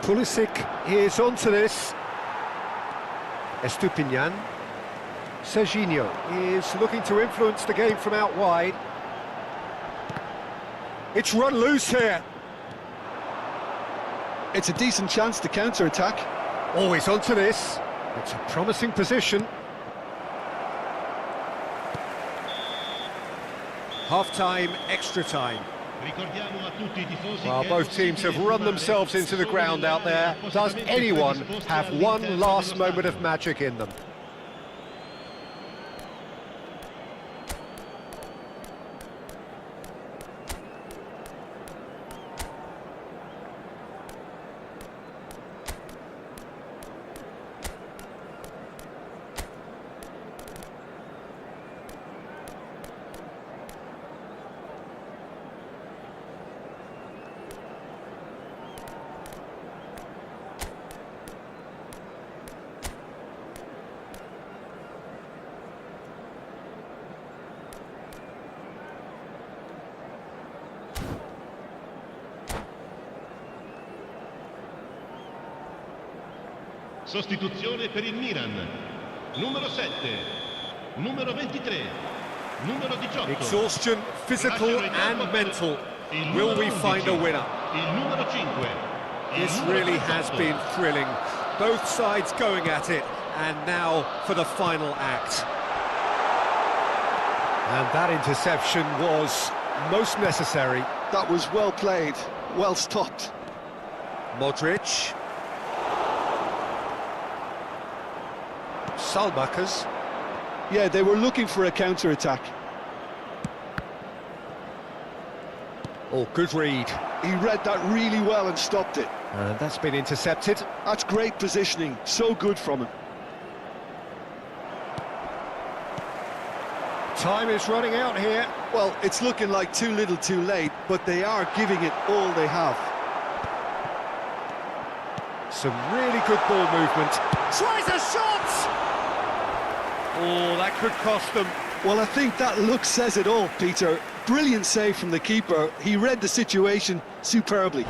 Pulisic is onto this. Estupinian. Serginho is looking to influence the game from out wide. It's run loose here. It's a decent chance to counter-attack. Always onto this. It's a promising position. Half-time, extra time. Well, both teams have run themselves into the ground out there. Does anyone have one last moment of magic in them? Sostituzione per il Milan. Numero 7, numero 23, numero 18. Exhaustion, physical and mental. Will we find a winner? Il numero 5. This really has been thrilling. Both sides going at it, and now for the final act. And that interception was most necessary. That was well played, well stopped. Modric. Salmakers. Yeah, they were looking for a counter-attack. Oh, good read. He read that really well and stopped it. And that's been intercepted. That's great positioning, so good from him. Time is running out here. Well, it's looking like too little too late, but they are giving it all they have. Some really good ball movement. Tries a shot! Oh, that could cost them. Well, I think that look says it all, Peter. Brilliant save from the keeper. He read the situation superbly.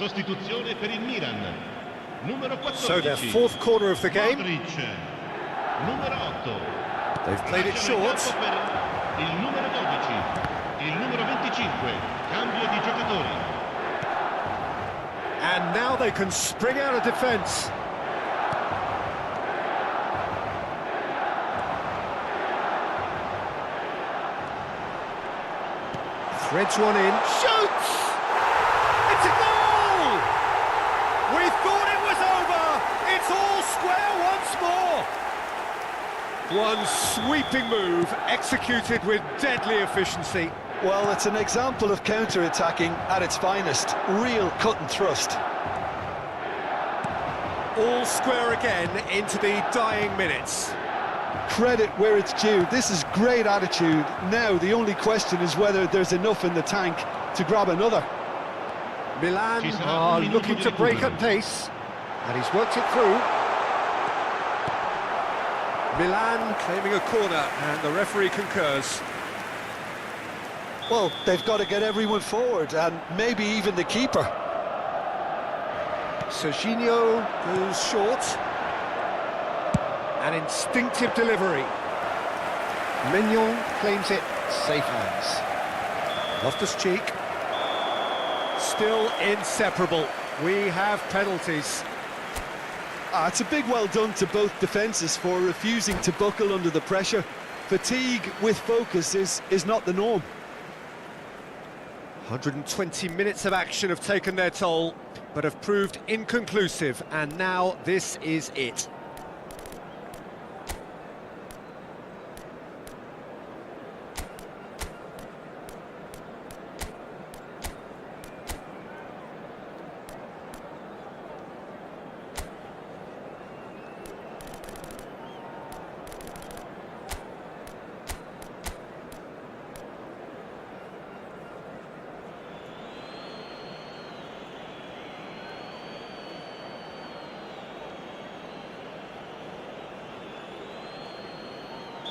Sostituzione per il Milan. Numero 14. So their fourth corner of the game. Modric. Numero 8. They've played it Lasciano il short. campo per il numero 12. Il numero 25. Cambio di giocatori. And now they can spring out of defence. Threads one in. Shoots! It's a goal! We thought it was over. It's all square once more. One sweeping move, executed with deadly efficiency. Well, it's an example of counter-attacking at its finest. Real cut and thrust. All square again into the dying minutes. Credit where it's due. This is great attitude. Now, the only question is whether there's enough in the tank to grab another. Milan are looking to break at pace, and he's worked it through. Milan claiming a corner, and the referee concurs. Well, they've got to get everyone forward, and maybe even the keeper. Serginho goes short. An instinctive delivery. Mignon claims it, safe hands. Loftus-Cheek. Still inseparable. We have penalties. It's a big well done to both defences for refusing to buckle under the pressure. Fatigue with focus is not the norm. 120 minutes of action have taken their toll, but have proved inconclusive, and now this is it.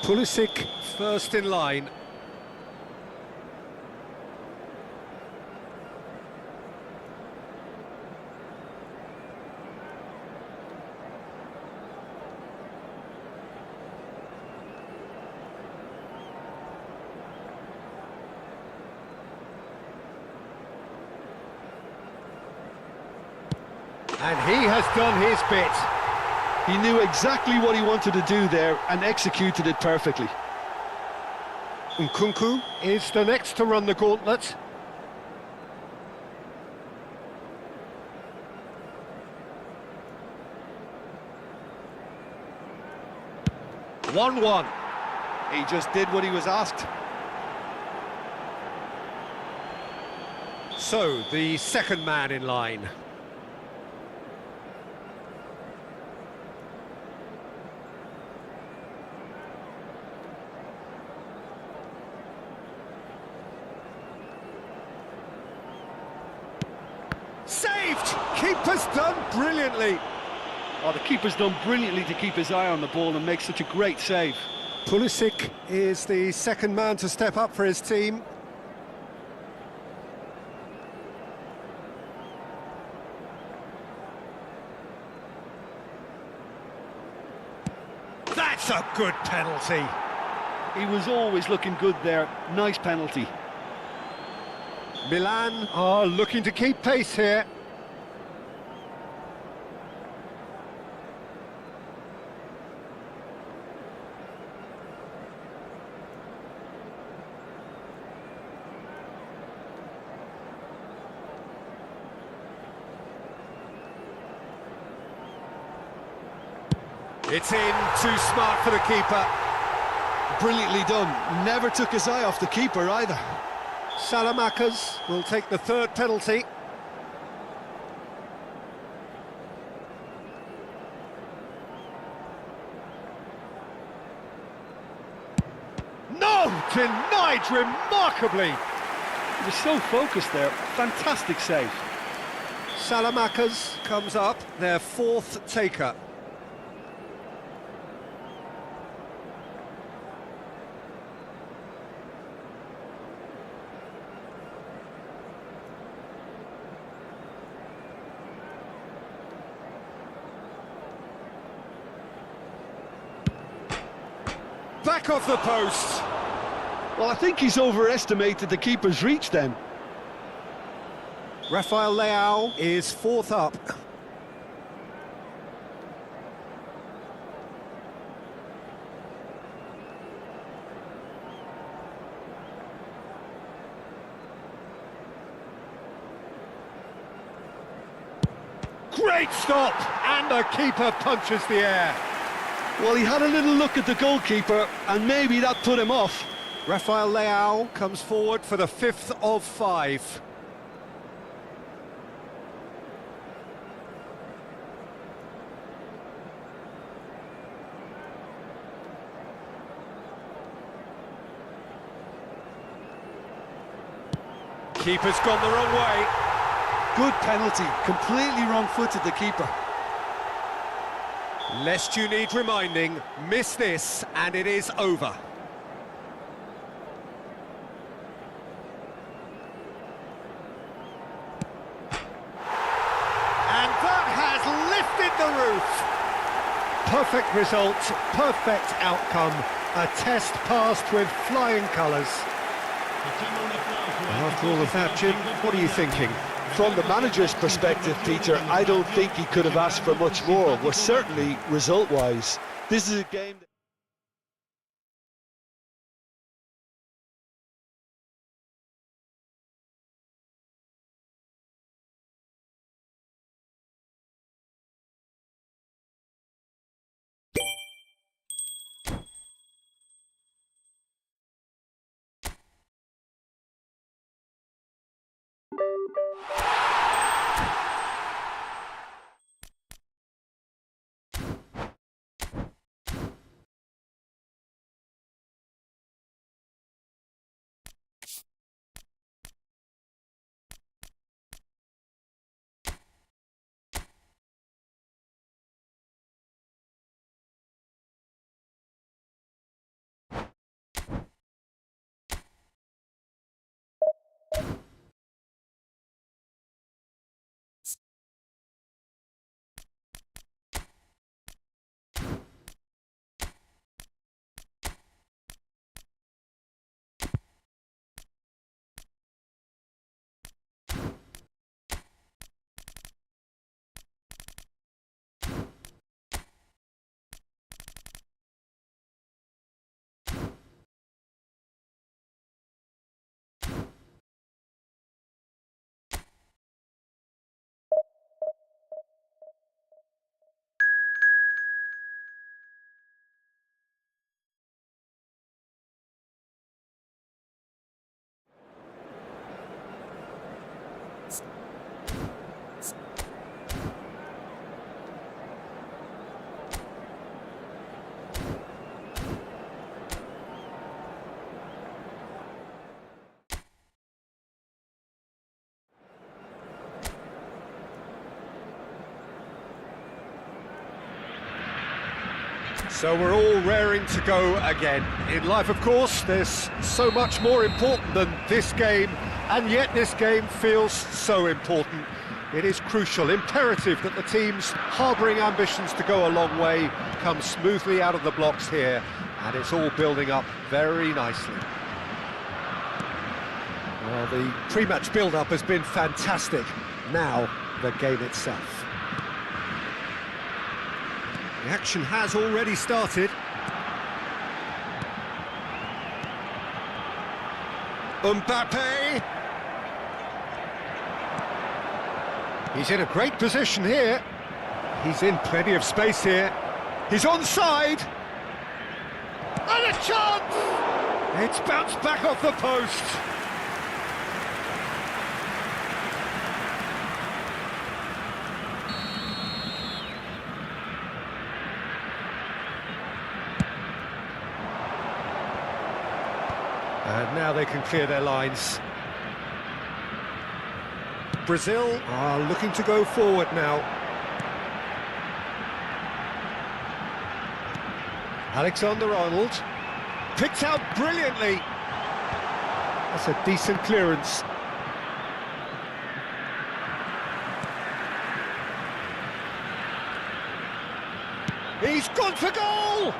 Pulisic first in line. And he has done his bit. He knew exactly what he wanted to do there and executed it perfectly. Nkunku is the next to run the gauntlet. One. He just did what he was asked. So, the second man in line. Saved! Keeper's done brilliantly. Oh, the keeper's done brilliantly to keep his eye on the ball and make such a great save. Pulisic is the second man to step up for his team. That's a good penalty. He was always looking good there. Nice penalty. Milan are looking to keep pace here. It's in, too smart for the keeper. Brilliantly done. Never took his eye off the keeper either. Salamakers will take the third penalty. No! Denied remarkably! He was so focused there. Fantastic save. Salamakers comes up, their fourth taker. back of the post. Well, I think he's overestimated the keeper's reach then. Rafael Leao is fourth up. Great stop! And the keeper punches the air. Well, he had a little look at the goalkeeper, and maybe that put him off. Rafael Leao comes forward for the fifth of five. Keeper's gone the wrong way. Good penalty, completely wrong-footed the keeper. Lest you need reminding, miss this and it is over. And that has lifted the roof. Perfect result, perfect outcome. A test passed with flying colours. After all of that, Jim, what are you thinking? From the manager's perspective, Peter, I don't think he could have asked for much more. Well, certainly result-wise. This is a game... So we're all raring to go again. In life, of course, there's so much more important than this game, and yet this game feels so important. It is crucial, imperative that the teams harbouring ambitions to go a long way come smoothly out of the blocks here, and it's all building up very nicely. Well, the pre-match build-up has been fantastic. Now, the game itself. The action has already started. Mbappe! He's in a great position here. He's in plenty of space here. He's onside! And a chance! It's bounced back off the post. And now they can clear their lines. Brazil are looking to go forward now. Alexander-Arnold picked out brilliantly. That's a decent clearance. He's gone for goal!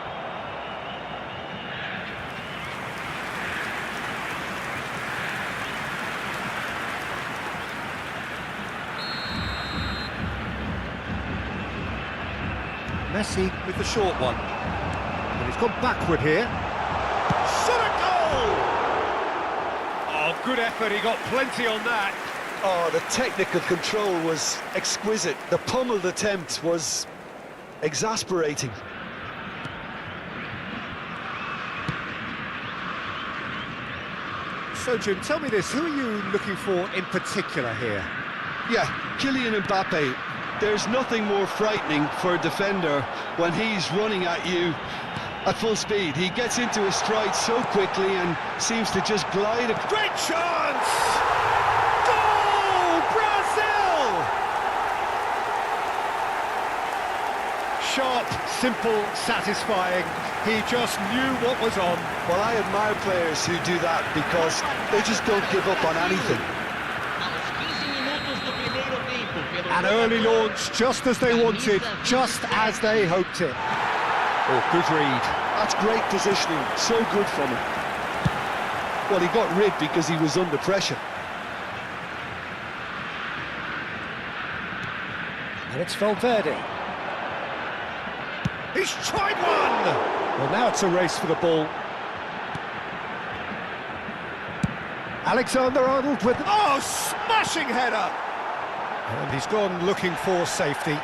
Messi with the short one. And he's gone backward here. Shot a goal! Oh, good effort, he got plenty on that. Oh, the technical control was exquisite. The pummeled attempt was exasperating. So, Jim, tell me this, who are you looking for in particular here? Yeah, Kylian Mbappe. There's nothing more frightening for a defender when he's running at you at full speed. He gets into his stride so quickly and seems to just glide. Great chance! Goal! Brazil! Sharp, simple, satisfying. He just knew what was on. Well, I admire players who do that because they just don't give up on anything. An early launch, just as they wanted, just as they hoped it. Oh, good read. That's great positioning, so good from him. Well, he got rid because he was under pressure. And it's Valverde. He's tried one! Well, now it's a race for the ball. Alexander-Arnold with... Oh, smashing header! And he's gone looking for safety.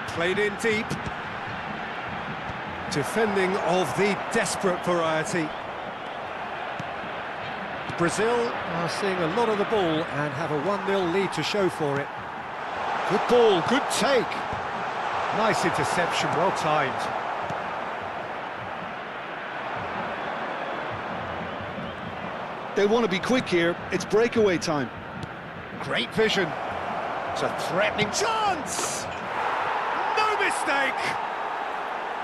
Played in deep. Defending of the desperate variety. Brazil are seeing a lot of the ball and have a 1-0 lead to show for it. Good ball, good take. Nice interception, well timed. They want to be quick here, it's breakaway time. Great vision. It's a threatening chance! No mistake!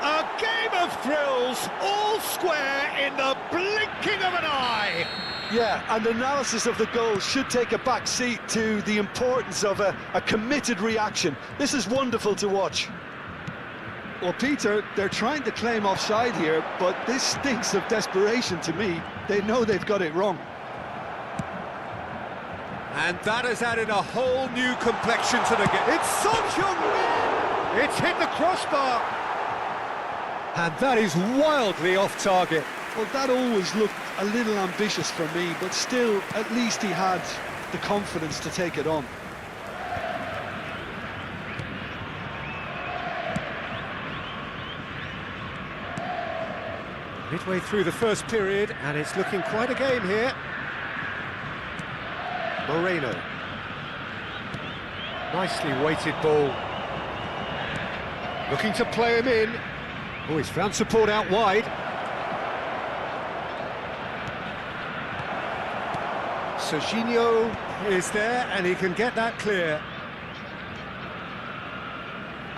A game of thrills, all square in the blinking of an eye! Yeah, and analysis of the goal should take a back seat to the importance of a committed reaction. This is wonderful to watch. Well, Peter, they're trying to claim offside here, but this stinks of desperation to me. They know they've got it wrong. And that has added a whole new complexion to the game. It's Son Heung-min! It's hit the crossbar! And that is wildly off target. Well, that always looked a little ambitious for me, but still, at least he had the confidence to take it on. Midway through the first period, and it's looking quite a game here. Moreno. Nicely weighted ball. Looking to play him in. Oh, he's found support out wide. Serginho is there, and he can get that clear.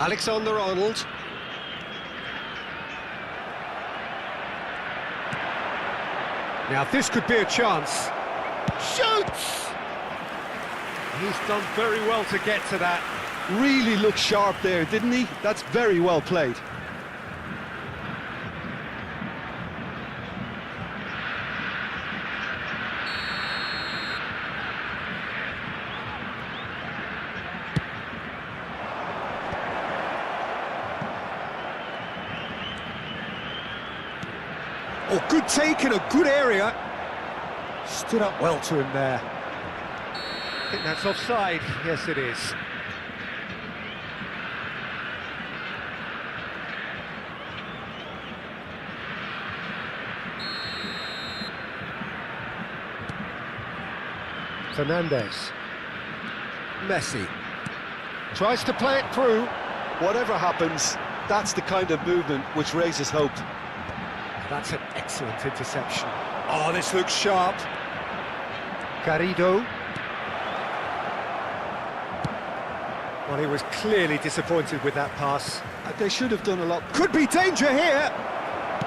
Alexander-Arnold. Now this could be a chance. Shoots! He's done very well to get to that. Really looked sharp there, didn't he? That's very well played. Oh, good take in a good area. Stood up well to him there. I think that's offside. Yes, it is. Fernandez. Messi. Tries to play it through. Whatever happens, that's the kind of movement which raises hope. That's an excellent interception. Oh, this looks sharp. Garrido. Well, he was clearly disappointed with that pass. They should have done a lot. Could be danger here.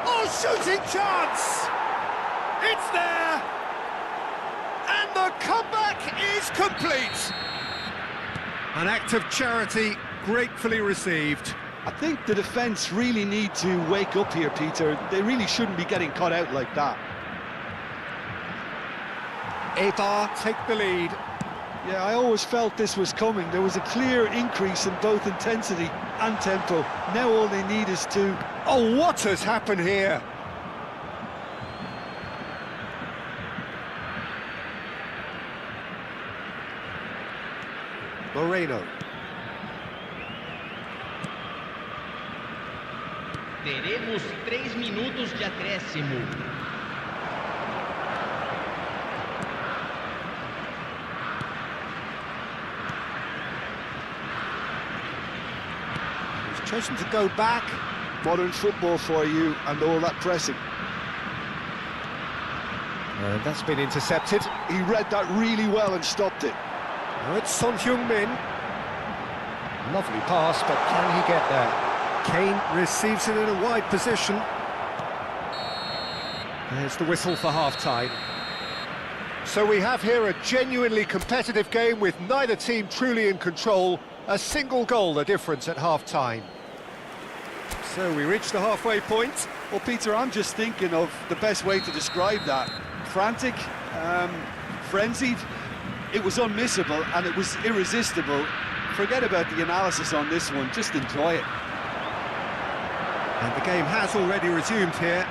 Oh, shooting chance! It's there! And the comeback is complete! An act of charity gratefully received. I think the defence really need to wake up here, Peter. They really shouldn't be getting caught out like that. Eibar take the lead. Yeah, I always felt this was coming. There was a clear increase in both intensity and tempo. Now all they need is to... Oh, what has happened here? Moreno. Teremos 3 minutos de acréscimo. He's chosen to go back. Modern football for you and all that pressing. And that's been intercepted. He read that really well and stopped it. Now it's Son Heung-min. Lovely pass, but can he get there? Kane receives it in a wide position. There's the whistle for half-time. So we have here a genuinely competitive game with neither team truly in control. A single goal the difference at half-time. So we reach the halfway point. Well, Peter, I'm just thinking of the best way to describe that. Frantic, frenzied. It was unmissable and it was irresistible. Forget about the analysis on this one, just enjoy it. And the game has already resumed here.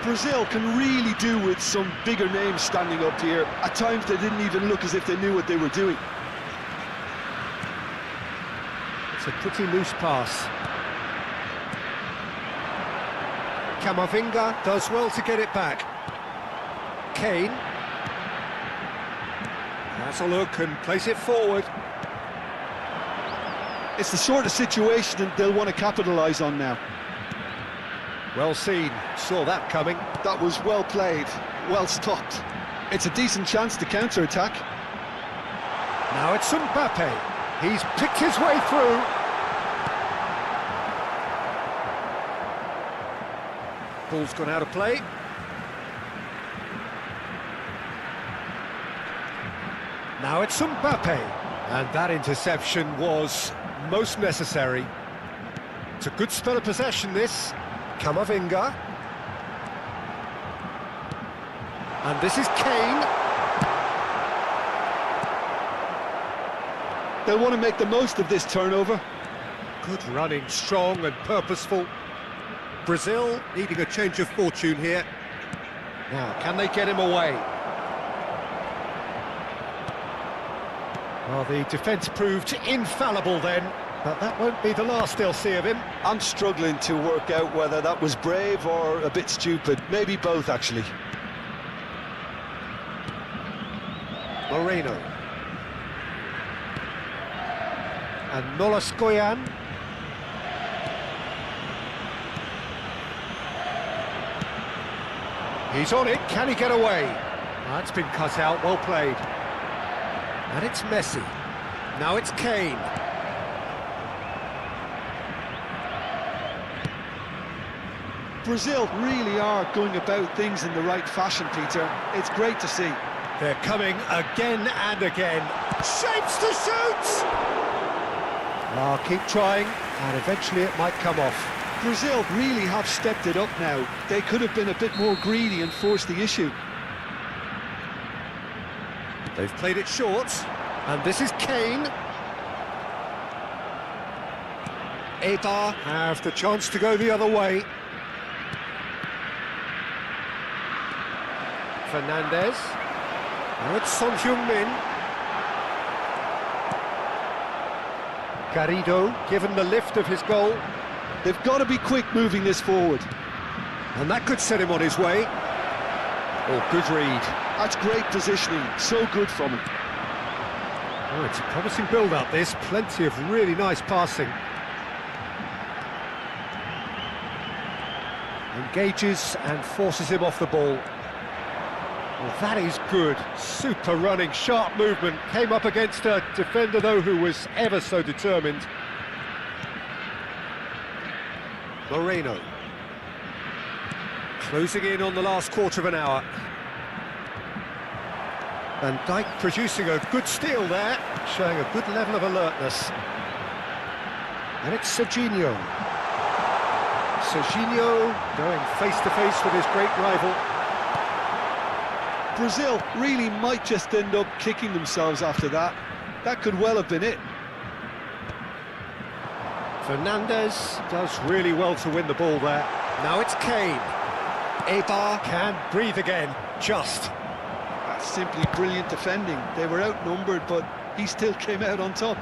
Brazil can really do with some bigger names standing up here. At times they didn't even look as if they knew what they were doing. It's a pretty loose pass. Camavinga does well to get it back. Kane has a look and plays it forward. It's the sort of situation that they'll want to capitalise on now. Well seen, saw that coming. That was well played, well stopped. It's a decent chance to counter-attack. Now it's Mbappe. He's picked his way through. Ball's gone out of play. Now it's Mbappe. And that interception was most necessary. It's a good spell of possession, this. Camavinga. And this is Kane. They'll want to make the most of this turnover. Good running, strong and purposeful. Brazil needing a change of fortune here. Now, can they get him away? Well, the defence proved infallible then, but that won't be the last they'll see of him. I'm struggling to work out whether that was brave or a bit stupid. Maybe both, actually. Moreno. And Nolaskoyan. He's on it, can he get away? That's been cut out, well played. And it's Messi. Now it's Kane. Brazil really are going about things in the right fashion, Peter. It's great to see. They're coming again and again. Shapes to shoot! Keep trying, and eventually it might come off. Brazil really have stepped it up now. They could have been a bit more greedy and forced the issue. They've played it short, and this is Kane. Efootball have the chance to go the other way. Fernandez. Now it's Son Heung-min. Garrido given the lift of his goal. They've got to be quick moving this forward. And that could set him on his way. Oh, good read. That's great positioning, so good from him. Oh, it's a promising build-up, this. Plenty of really nice passing. Engages and forces him off the ball. Well, that is good. Super running, sharp movement. Came up against a defender, though, who was ever so determined. Moreno. Closing in on the last quarter of an hour. Van Dijk producing a good steal there, showing a good level of alertness. And it's Serginho. Serginho going face-to-face with his great rival. Brazil really might just end up kicking themselves after that. That could well have been it. Fernandez does really well to win the ball there. Now it's Kane. Efootball can breathe again, just. That's simply brilliant defending. They were outnumbered, but he still came out on top.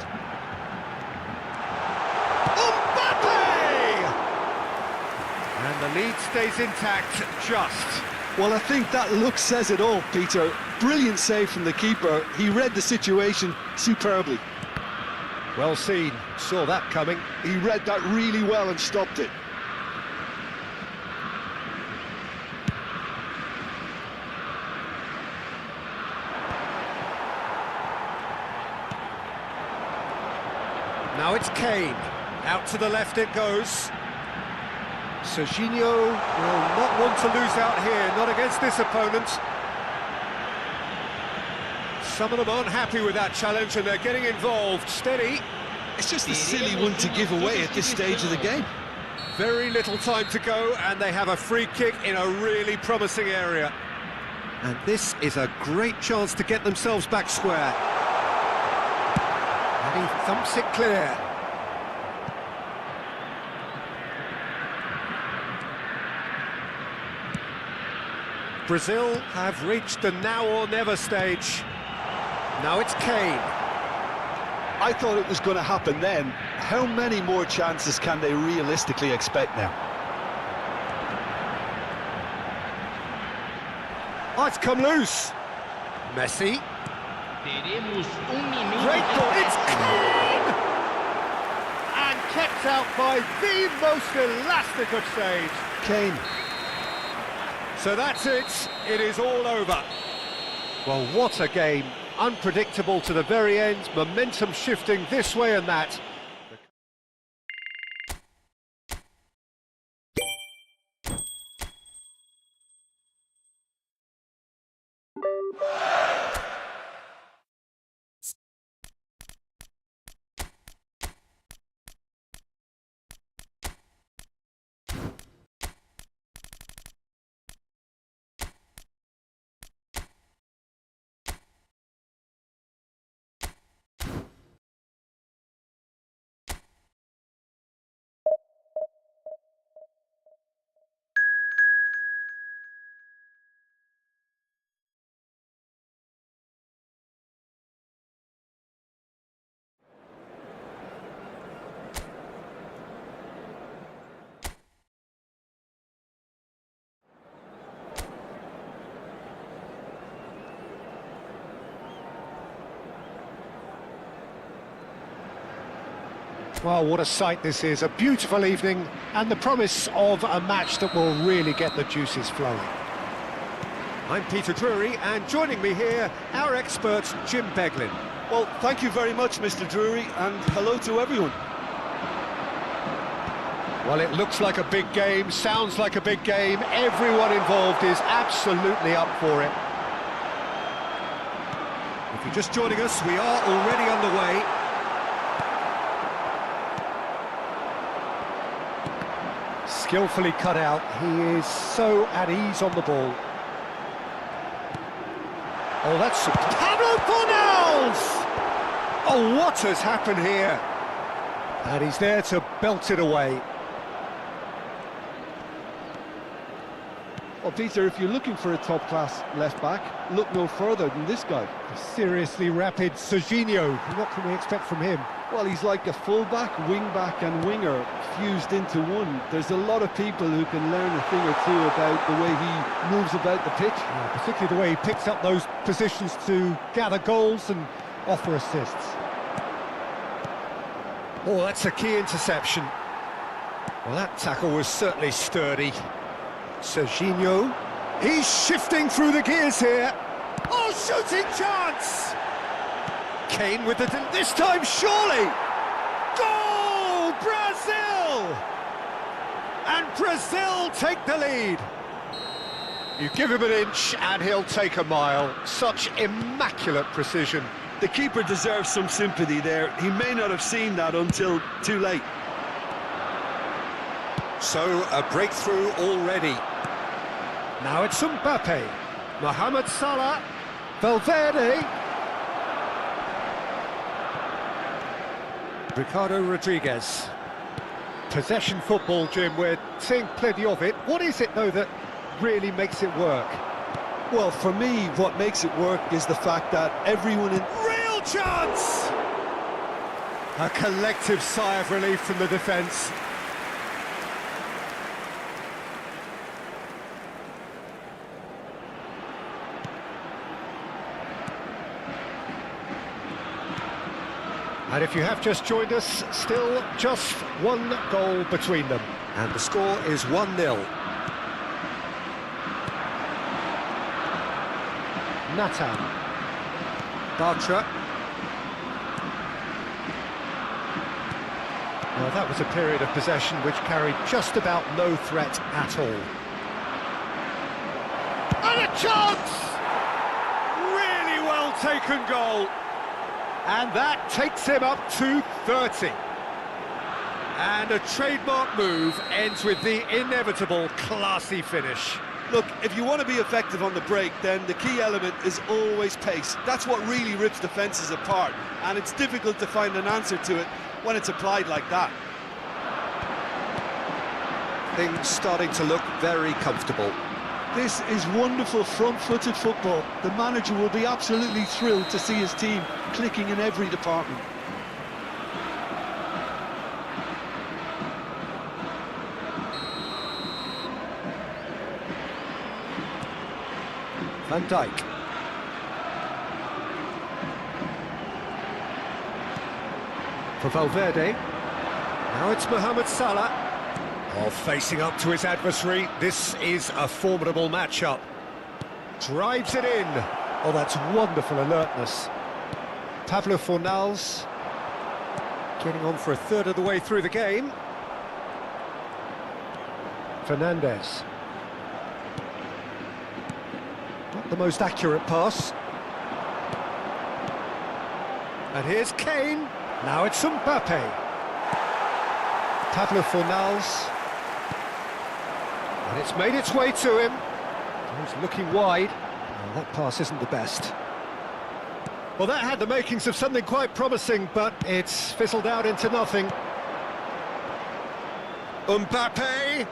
And the lead stays intact, just. Well, I think that look says it all, Peter. Brilliant save from the keeper. He read the situation superbly. Well seen, saw that coming. He read that really well and stopped it. Now it's Kane. Out to the left it goes. Serginho will not want to lose out here, not against this opponent. Some of them aren't happy with that challenge and they're getting involved. Steady. It's just a silly one to give away at this stage of the game. Very little time to go and they have a free kick in a really promising area. And this is a great chance to get themselves back square. And he thumps it clear. Brazil have reached the now or never stage. Now it's Kane. I thought it was going to happen then. How many more chances can they realistically expect now? Oh, it's come loose. Messi. Teremos minuto. Great goal. It's Kane! And kept out by the most elastic of saves. Kane. So that's it. It is all over. Well, what a game. Unpredictable to the very end. Momentum shifting this way and that. Well, what a sight this is. A beautiful evening and the promise of a match that will really get the juices flowing. I'm Peter Drury, and joining me here, our expert, Jim Beglin. Well, thank you very much, Mr. Drury, and hello to everyone. Well, it looks like a big game, sounds like a big game. Everyone involved is absolutely up for it. If you're just joining us, we are already underway. Skillfully cut out, he is so at ease on the ball. Oh, that's Pablo Fornals! Oh, what has happened here? And he's there to belt it away. Well, Peter, if you're looking for a top-class left-back, look no further than this guy. Seriously rapid Serginho. What can we expect from him? Well, he's like a full-back, wing-back and winger fused into one. There's a lot of people who can learn a thing or two about the way he moves about the pitch. Yeah, particularly the way he picks up those positions to gather goals and offer assists. Oh, that's a key interception. Well, that tackle was certainly sturdy. Serginho, he's shifting through the gears here. Oh, shooting chance! Kane with this time, surely! Goal! Brazil! And Brazil take the lead. You give him an inch and he'll take a mile. Such immaculate precision. The keeper deserves some sympathy there. He may not have seen that until too late. So, a breakthrough already. Now it's Mbappe. Mohamed Salah. Valverde. Ricardo Rodriguez. Possession football, Jim, we're seeing plenty of it. What is it, though, that really makes it work? Well, for me, what makes it work is the fact that everyone in... Real chance! A collective sigh of relief from the defence. And if you have just joined us, still just one goal between them. And the score is 1-0. Nathan. Bartra. Well, that was a period of possession which carried just about no threat at all. And a chance! Really well taken goal. And that takes him up to 30. And a trademark move ends with the inevitable classy finish. Look, if you want to be effective on the break, then the key element is always pace. That's what really rips defences apart, and it's difficult to find an answer to it when it's applied like that. Things starting to look very comfortable. This is wonderful front-footed football. The manager will be absolutely thrilled to see his team clicking in every department. Van Dijk. For Valverde. Now it's Mohamed Salah. Oh, facing up to his adversary. This is a formidable matchup. Drives it in. Oh, that's wonderful alertness. Pablo Fornals. Getting on for a third of the way through the game. Fernandez. Not the most accurate pass. And here's Kane. Now it's Mbappe. Pablo Fornals. And it's made its way to him. He's looking wide. Oh, that pass isn't the best. Well, that had the makings of something quite promising, but it's fizzled out into nothing. Mbappe.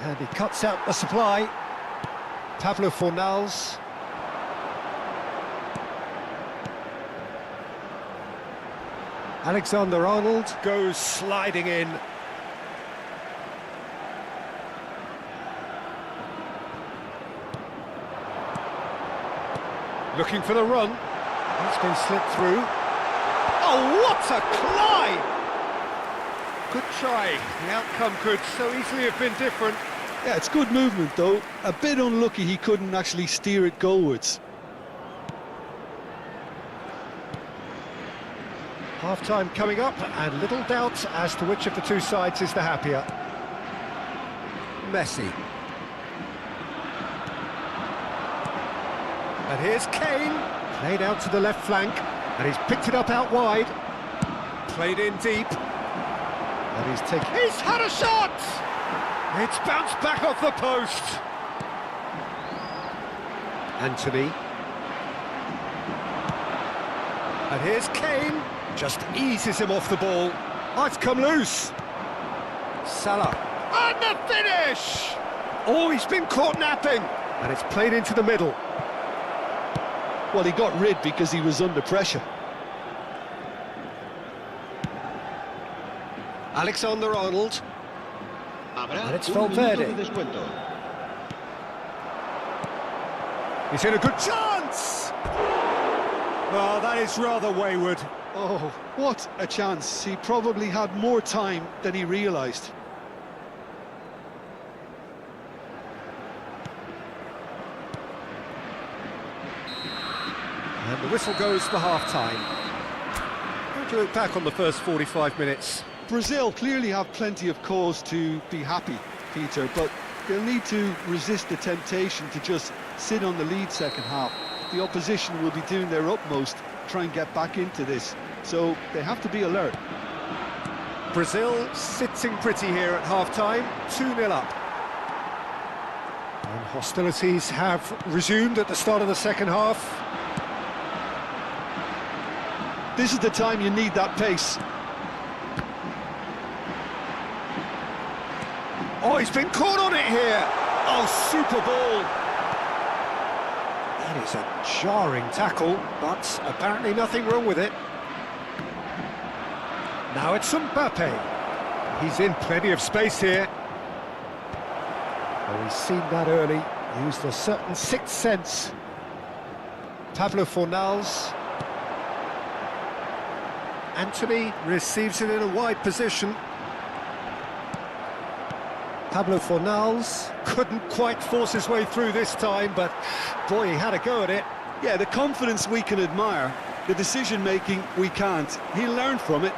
And he cuts out the supply. Pablo Fornals. Alexander-Arnold goes sliding in. Looking for the run. It's been slipped through. Oh, what a climb! Good try. The outcome could so easily have been different. Yeah, it's good movement, though. A bit unlucky he couldn't actually steer it goalwards. Half-time coming up, and little doubt as to which of the two sides is the happier. Messi. And here's Kane, played out to the left flank, and he's picked it up out wide. Played in deep. And he's had a shot! It's bounced back off the post. Anthony. And here's Kane. Just eases him off the ball. Oh, it's come loose. Salah. And the finish! Oh, he's been caught napping. And it's played into the middle. Well, he got rid because he was under pressure. Alexander-Arnold. And it's Valverde. He's in a good chance! Oh, that is rather wayward. Oh, what a chance. He probably had more time than he realised. And the whistle goes for half-time. How do you look back on the first 45 minutes? Brazil clearly have plenty of cause to be happy, Peter, but they'll need to resist the temptation to just sit on the lead second half. The opposition will be doing their utmost to try and get back into this, so they have to be alert. Brazil sitting pretty here at half-time, 2-0 up. And Hostilities have resumed at the start of the second half. This is the time you need that pace. Oh, he's been caught on it here. Oh, super ball. That is a jarring tackle, but apparently nothing wrong with it. Now it's Mbappe. He's in plenty of space here. Oh, he's seen that early, used a certain sixth sense. Pablo Fornals. Anthony receives it in a wide position. Pablo Fornals couldn't quite force his way through this time, but boy, he had a go at it. Yeah, the confidence we can admire, the decision-making we can't. He learned from it.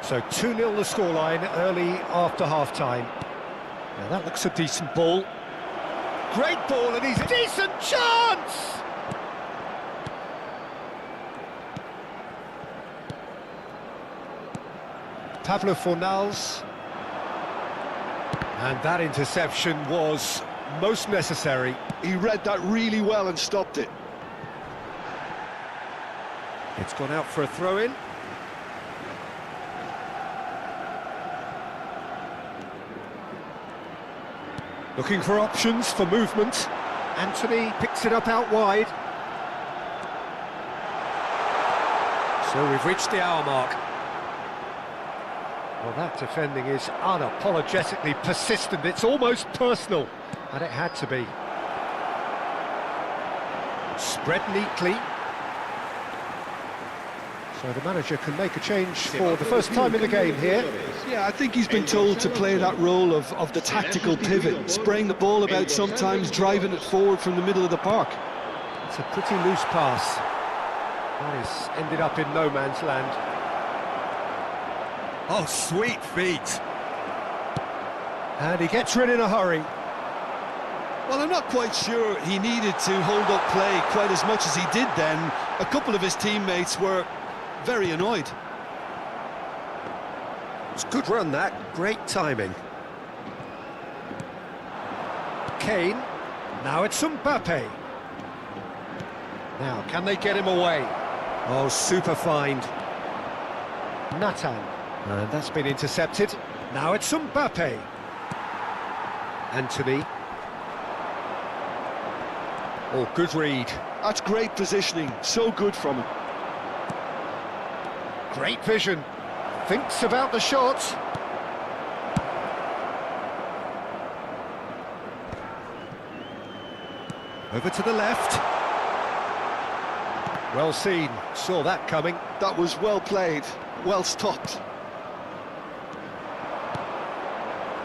So 2-0 the scoreline early after half-time. Now that looks a decent ball. Great ball, and he's a decent chance! Pablo Fornals. And that interception was most necessary. He read that really well and stopped it. It's gone out for a throw-in. Looking for options for movement. Anthony picks it up out wide. So we've reached the hour mark. Well, that defending is unapologetically persistent. It's almost personal, and it had to be. Spread neatly. So the manager can make a change for the first time in the game here. Yeah, I think he's been told to play that role of the tactical pivot, spraying the ball about sometimes, driving it forward from the middle of the park. It's a pretty loose pass. That has ended up in no man's land. Oh, sweet feet. And he gets rid in a hurry. Well, I'm not quite sure he needed to hold up play quite as much as he did then. A couple of his teammates were very annoyed. It's a good run, that. Great timing. Kane. Now it's Mbappe. Now, can they get him away? Oh, super find. Nathan. And that's been intercepted. Now it's Mbappe. Anthony. Oh, good read. That's great positioning. So good from him. Great vision. Thinks about the shot. Over to the left. Well seen. Saw that coming. That was well played. Well stopped.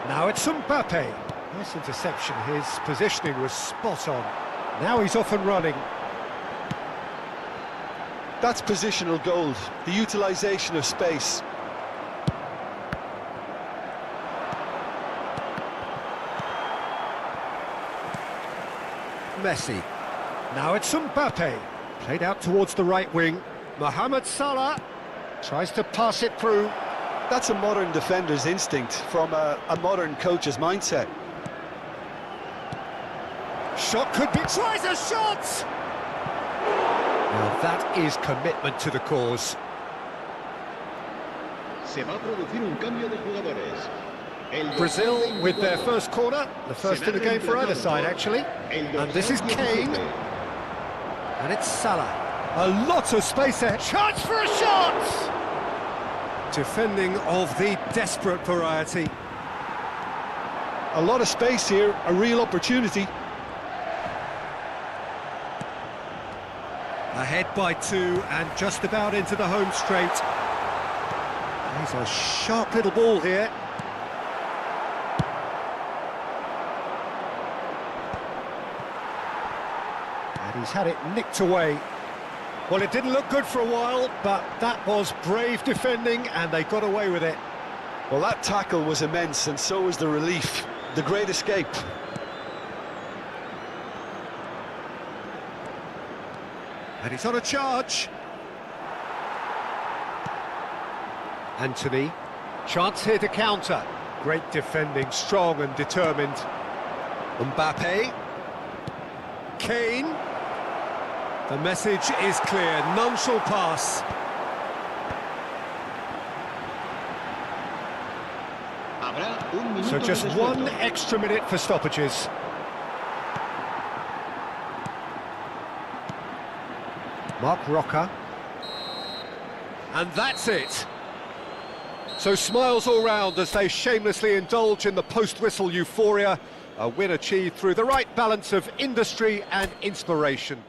Now it's Mbappe. Nice interception. His positioning was spot on. Now he's off and running. That's positional gold, the utilisation of space. Messi. Now it's Mbappe. Played out towards the right wing. Mohamed Salah tries to pass it through. That's a modern defender's instinct from a modern coach's mindset. Shot could be... Tries a shot! Now that is commitment to the cause. Brazil with their first corner, the first in the game for either side actually. And this is Kane. And it's Salah. A lot of space there. Chance for a shot! Defending of the desperate variety. A lot of space here, a real opportunity. Ahead by 2 and just about into the home straight. There's a sharp little ball here. And he's had it nicked away. Well, it didn't look good for a while, but that was brave defending and they got away with it. Well, that tackle was immense, and so was the relief. The great escape. And he's on a charge. Anthony. Chance here to counter. Great defending, strong and determined. Mbappe. Kane. The message is clear, none shall pass. Avrà un minuto So di just desconto. one extra minute for stoppages. Mark Roca. And that's it. So smiles all round as they shamelessly indulge in the post-whistle euphoria. A win achieved through the right balance of industry and inspiration.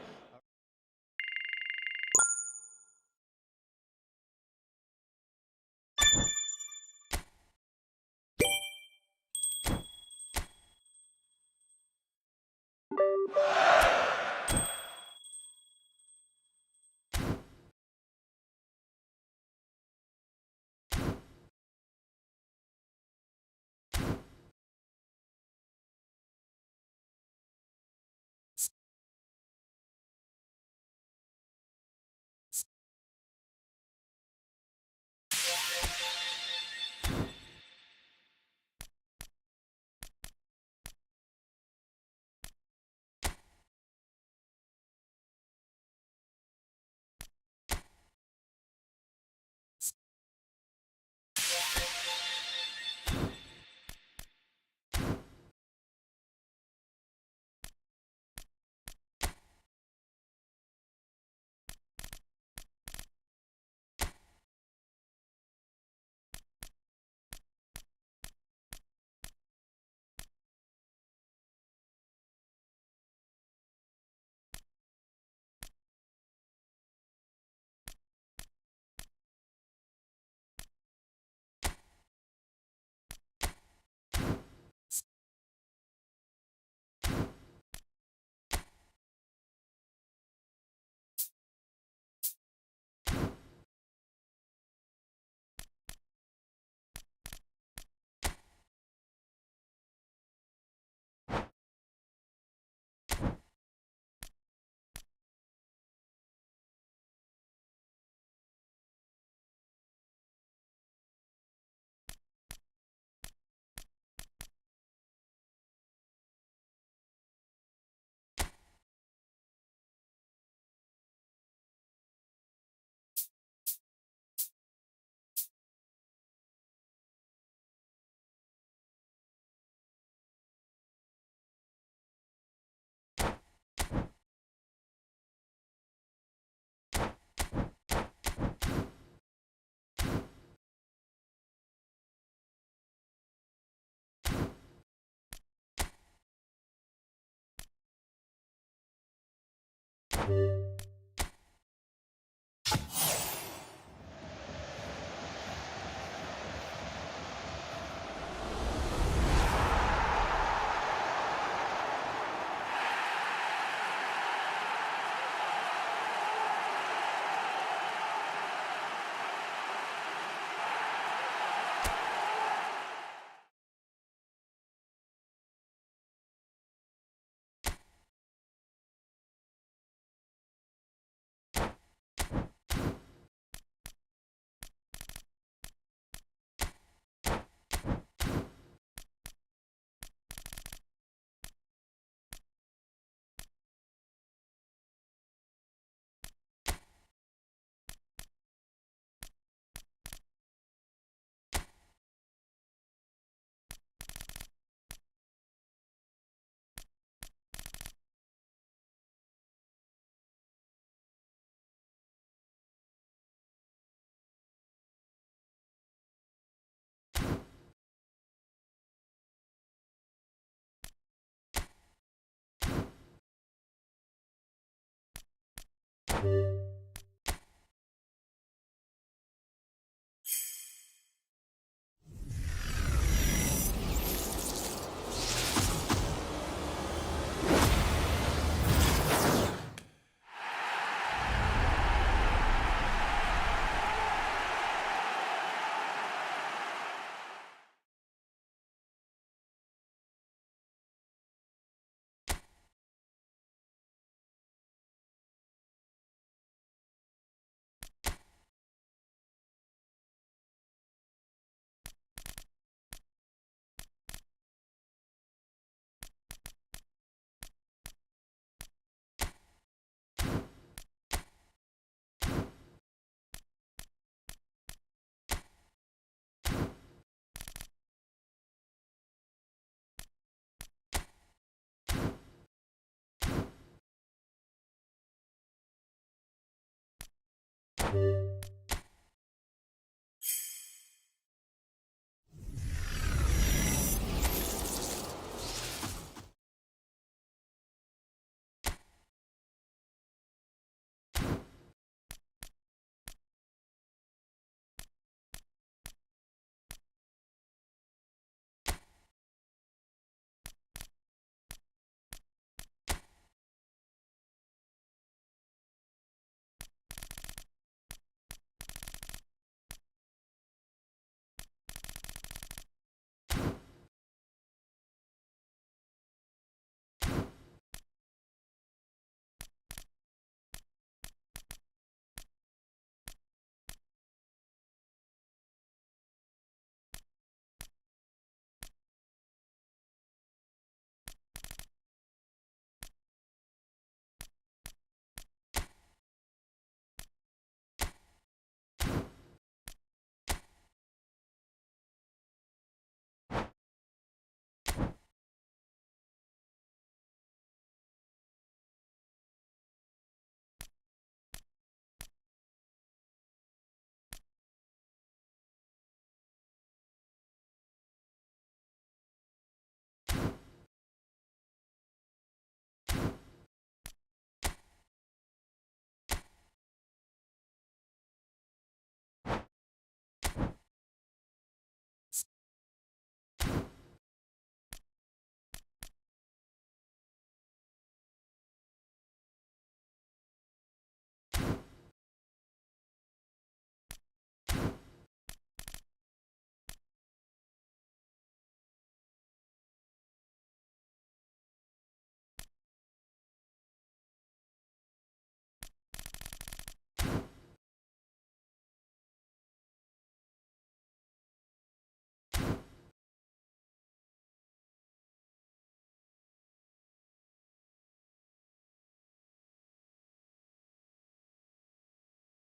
Efootball.